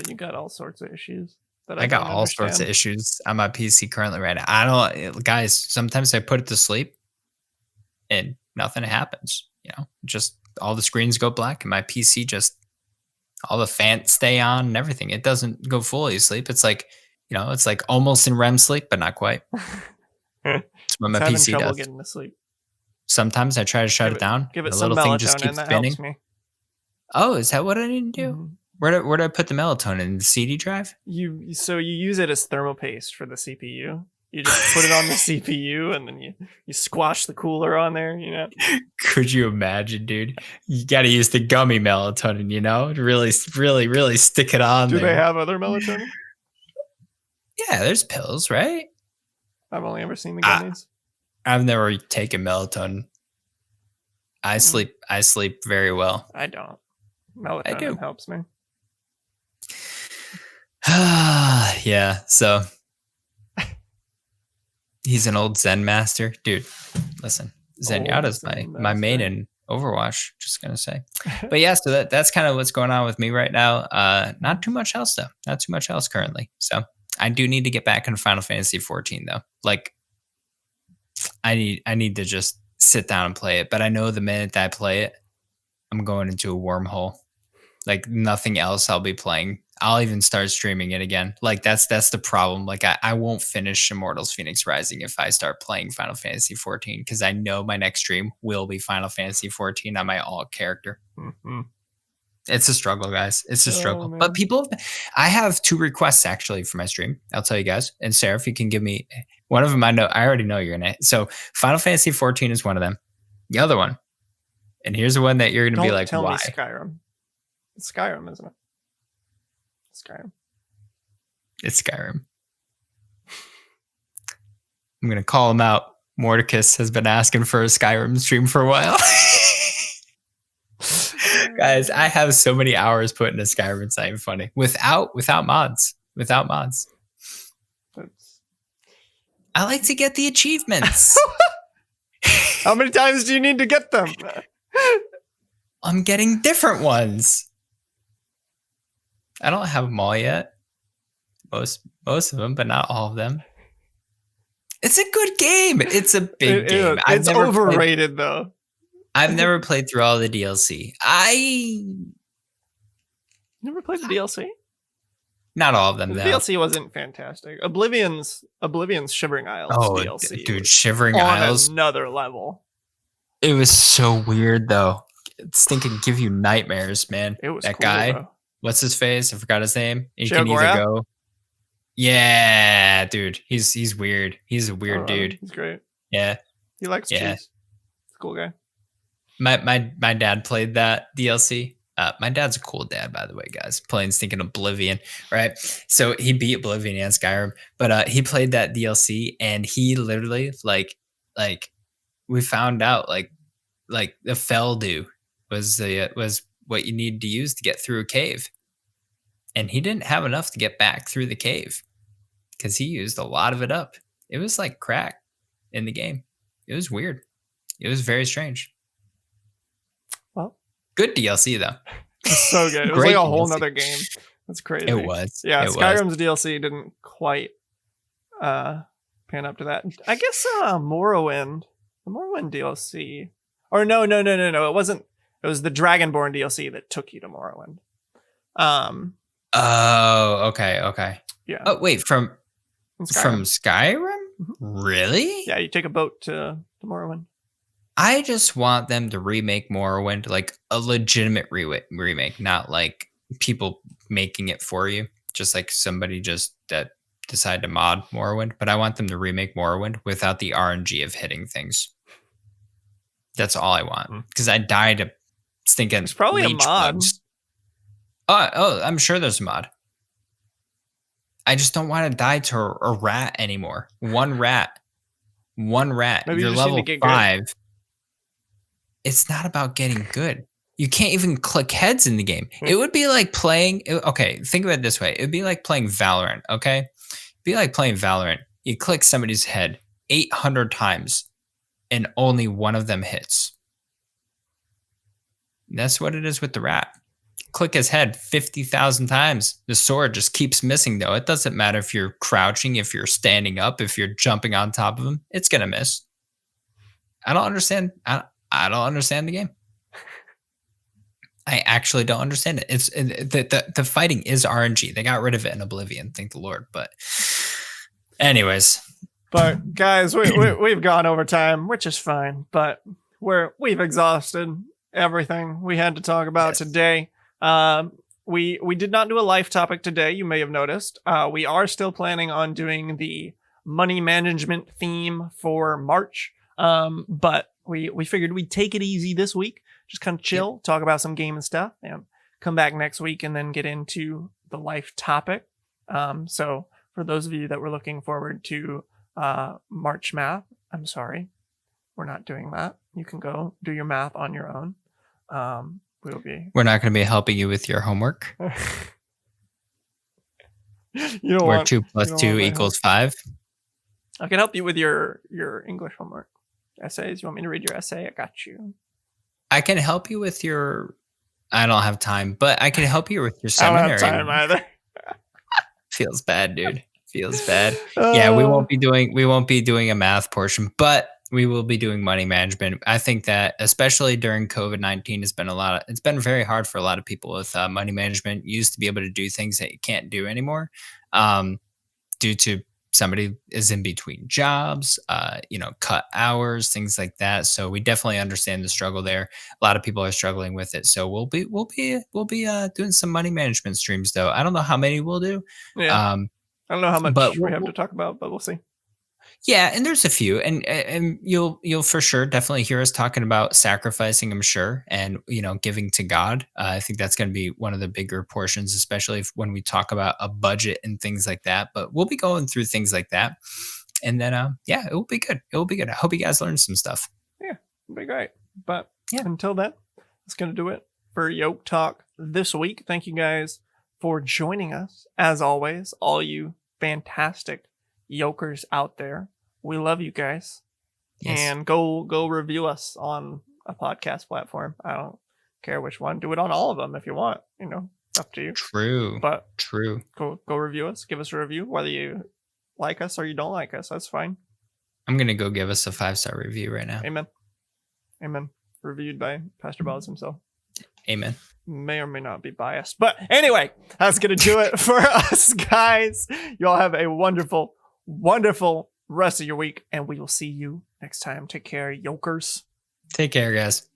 Speaker 1: you got all sorts of issues that
Speaker 2: I got
Speaker 1: don't
Speaker 2: all sorts of
Speaker 1: understand.
Speaker 2: issues on my PC currently right now. I don't, guys. Sometimes I put it to sleep and nothing happens. Just all the screens go black and my PC just all the fans stay on and everything. It doesn't go fully asleep. It's like it's like almost in REM sleep, but not quite. That's what my
Speaker 1: It's having
Speaker 2: PC
Speaker 1: trouble
Speaker 2: does.
Speaker 1: getting to sleep.
Speaker 2: Sometimes I try to shut it down.
Speaker 1: Give it
Speaker 2: The
Speaker 1: some
Speaker 2: little thing just
Speaker 1: melatonin.
Speaker 2: keeps
Speaker 1: That
Speaker 2: spinning.
Speaker 1: helps me.
Speaker 2: Oh, is that what I need to do?
Speaker 1: Mhm.
Speaker 2: Where do I put the melatonin? In the CD drive?
Speaker 1: You use it as thermal paste for the CPU. You just put it on the CPU and then you squash the cooler on there.
Speaker 2: Could you imagine, dude? You got to use the gummy melatonin, to really, really, really stick it on.
Speaker 1: Do
Speaker 2: there.
Speaker 1: they have other melatonin?
Speaker 2: Yeah, there's pills, right?
Speaker 1: I've only ever seen the gummies.
Speaker 2: I've never taken melatonin. I sleep very well.
Speaker 1: I don't. Melatonin helps me.
Speaker 2: Yeah, so he's an old Zen master. Dude, listen. Zenyatta's my main in Overwatch, just gonna say. But yeah, so that's kind of what's going on with me right now. Not too much else though. Not too much else currently. So I do need to get back into Final Fantasy 14 though. Like I need to just sit down and play it. But I know the minute that I play it, I'm going into a wormhole. Like nothing else I'll be playing. I'll even start streaming it again. Like that's the problem. Like I won't finish Immortals Phoenix Rising if I start playing Final Fantasy 14 because I know my next stream will be Final Fantasy 14 on my alt character.
Speaker 1: Mm-hmm.
Speaker 2: It's a struggle, guys. It's a struggle. But I have 2 requests actually for my stream. I'll tell you guys. And Sarah, if you can give me one of them, I already know you're gonna. So Final Fantasy 14 is one of them. The other one, and here's the one that you're gonna be like,
Speaker 1: tell
Speaker 2: why?
Speaker 1: Me Skyrim. It's Skyrim, isn't it? Skyrim.
Speaker 2: It's Skyrim. I'm gonna call him out. Mordecus has been asking for a Skyrim stream for a while. Guys, I have so many hours put into Skyrim. It's not even funny. Without mods. Without mods. I like to get the achievements.
Speaker 1: How many times do you need to get them?
Speaker 2: I'm getting different ones. I don't have them all yet. Most of them, but not all of them. It's a good game. It's a big game.
Speaker 1: It's overrated though.
Speaker 2: I've never played through all the DLC.
Speaker 1: Never played the DLC?
Speaker 2: Not all of them,
Speaker 1: the
Speaker 2: though.
Speaker 1: DLC wasn't fantastic. Oblivion's Shivering Isles DLC.
Speaker 2: Dude, Shivering Isles.
Speaker 1: On another level.
Speaker 2: It was so weird, though. It's thinking give you nightmares, man.
Speaker 1: It was
Speaker 2: that
Speaker 1: cool,
Speaker 2: guy.
Speaker 1: Though.
Speaker 2: What's his face? I forgot his name. He
Speaker 1: Joe
Speaker 2: can
Speaker 1: Gora?
Speaker 2: either go. Yeah, dude. He's weird. He's a weird dude.
Speaker 1: He's great.
Speaker 2: Yeah.
Speaker 1: He likes cheese. He's a cool guy.
Speaker 2: My dad played that DLC. My dad's a cool dad, by the way, guys. Playing Stinking Oblivion, right? So he beat Oblivion and Skyrim, but he played that DLC, and he literally like we found out like the Feldew was what you needed to use to get through a cave, and he didn't have enough to get back through the cave because he used a lot of it up. It was like crack in the game. It was weird. It was very strange.
Speaker 1: Well,
Speaker 2: good DLC though.
Speaker 1: It's so good. It was like a whole nother game. That's crazy.
Speaker 2: It was.
Speaker 1: Yeah, Skyrim's DLC didn't quite pan up to that. I guess Morrowind. The Morrowind DLC. Or no. It wasn't. It was the Dragonborn DLC that took you to Morrowind.
Speaker 2: Oh, okay.
Speaker 1: Yeah.
Speaker 2: Oh, wait, from Skyrim?
Speaker 1: Mm-hmm.
Speaker 2: Really?
Speaker 1: Yeah, you take a boat to Morrowind.
Speaker 2: I just want them to remake Morrowind like a legitimate remake, not like people making it for you. Just like somebody that decided to mod Morrowind. But I want them to remake Morrowind without the RNG of hitting things. That's all I want. Because I died of stinking.
Speaker 1: It's probably a mod.
Speaker 2: Bugs. Oh, I'm sure there's a mod. I just don't want to die to a rat anymore. One rat. Maybe you're level 5. Good. It's not about getting good. You can't even click heads in the game. It would be like playing. Okay, think of it this way. It'd be like playing Valorant. Okay, it'd be like playing Valorant. You click somebody's head 800 times, and only one of them hits. That's what it is with the rat. Click his head 50,000 times. The sword just keeps missing, though. It doesn't matter if you're crouching, if you're standing up, if you're jumping on top of him. It's gonna miss. I don't understand. I don't understand the game. I actually don't understand it. It's the fighting is RNG. They got rid of it in Oblivion, thank the Lord. But anyways,
Speaker 1: but guys, we've gone over time, which is fine. But we've exhausted everything we had to talk about today. We did not do a life topic today. You may have noticed. We are still planning on doing the money management theme for March. But we figured we'd take it easy this week. Just kind of chill, talk about some game and stuff, and come back next week and then get into the life topic. So for those of you that were looking forward to March math, I'm sorry, we're not doing that. You can go do your math on your own. We're
Speaker 2: not going to be helping you with your homework. Where 2 + 2 = 5.
Speaker 1: I can help you with your English homework. Essays. You want me to read your essay? I got you.
Speaker 2: I can help you with your. I don't have time, but I can help you with your seminary.
Speaker 1: I don't have time either.
Speaker 2: Feels bad, dude. Feels bad. Yeah, we won't be doing a math portion, but we will be doing money management. I think that especially during COVID-19 it's been very hard for a lot of people with money management. You used to be able to do things that you can't do anymore due to somebody is in between jobs, cut hours, things like that. So we definitely understand the struggle there. A lot of people are struggling with it. So we'll be doing some money management streams though. I don't know how many we'll do.
Speaker 1: Yeah. I don't know how much we have to talk about, but we'll see.
Speaker 2: Yeah, and there's a few, and you'll for sure definitely hear us talking about sacrificing, I'm sure, and giving to God. I think that's going to be one of the bigger portions, especially when we talk about a budget and things like that. But we'll be going through things like that, and then it will be good. It will be good. I hope you guys learned some stuff.
Speaker 1: Yeah, it'll be great. But until then, that's going to do it for YokeTalk this week. Thank you guys for joining us, as always. All you fantastic yokers out there. We love you guys. Yes. And go review us on a podcast platform. I don't care which one. Do it on all of them if you want. Up to you.
Speaker 2: True.
Speaker 1: But
Speaker 2: true.
Speaker 1: Go review us. Give us a review, whether you like us or you don't like us. That's fine.
Speaker 2: I'm gonna go give us a 5-star review right now.
Speaker 1: Amen. Reviewed by Pastor Balls himself.
Speaker 2: Amen.
Speaker 1: May or may not be biased. But anyway, that's going to do it for us, guys. You all have a wonderful, wonderful rest of your week, and we will see you next time. Take care, yokers.
Speaker 2: Take care, guys.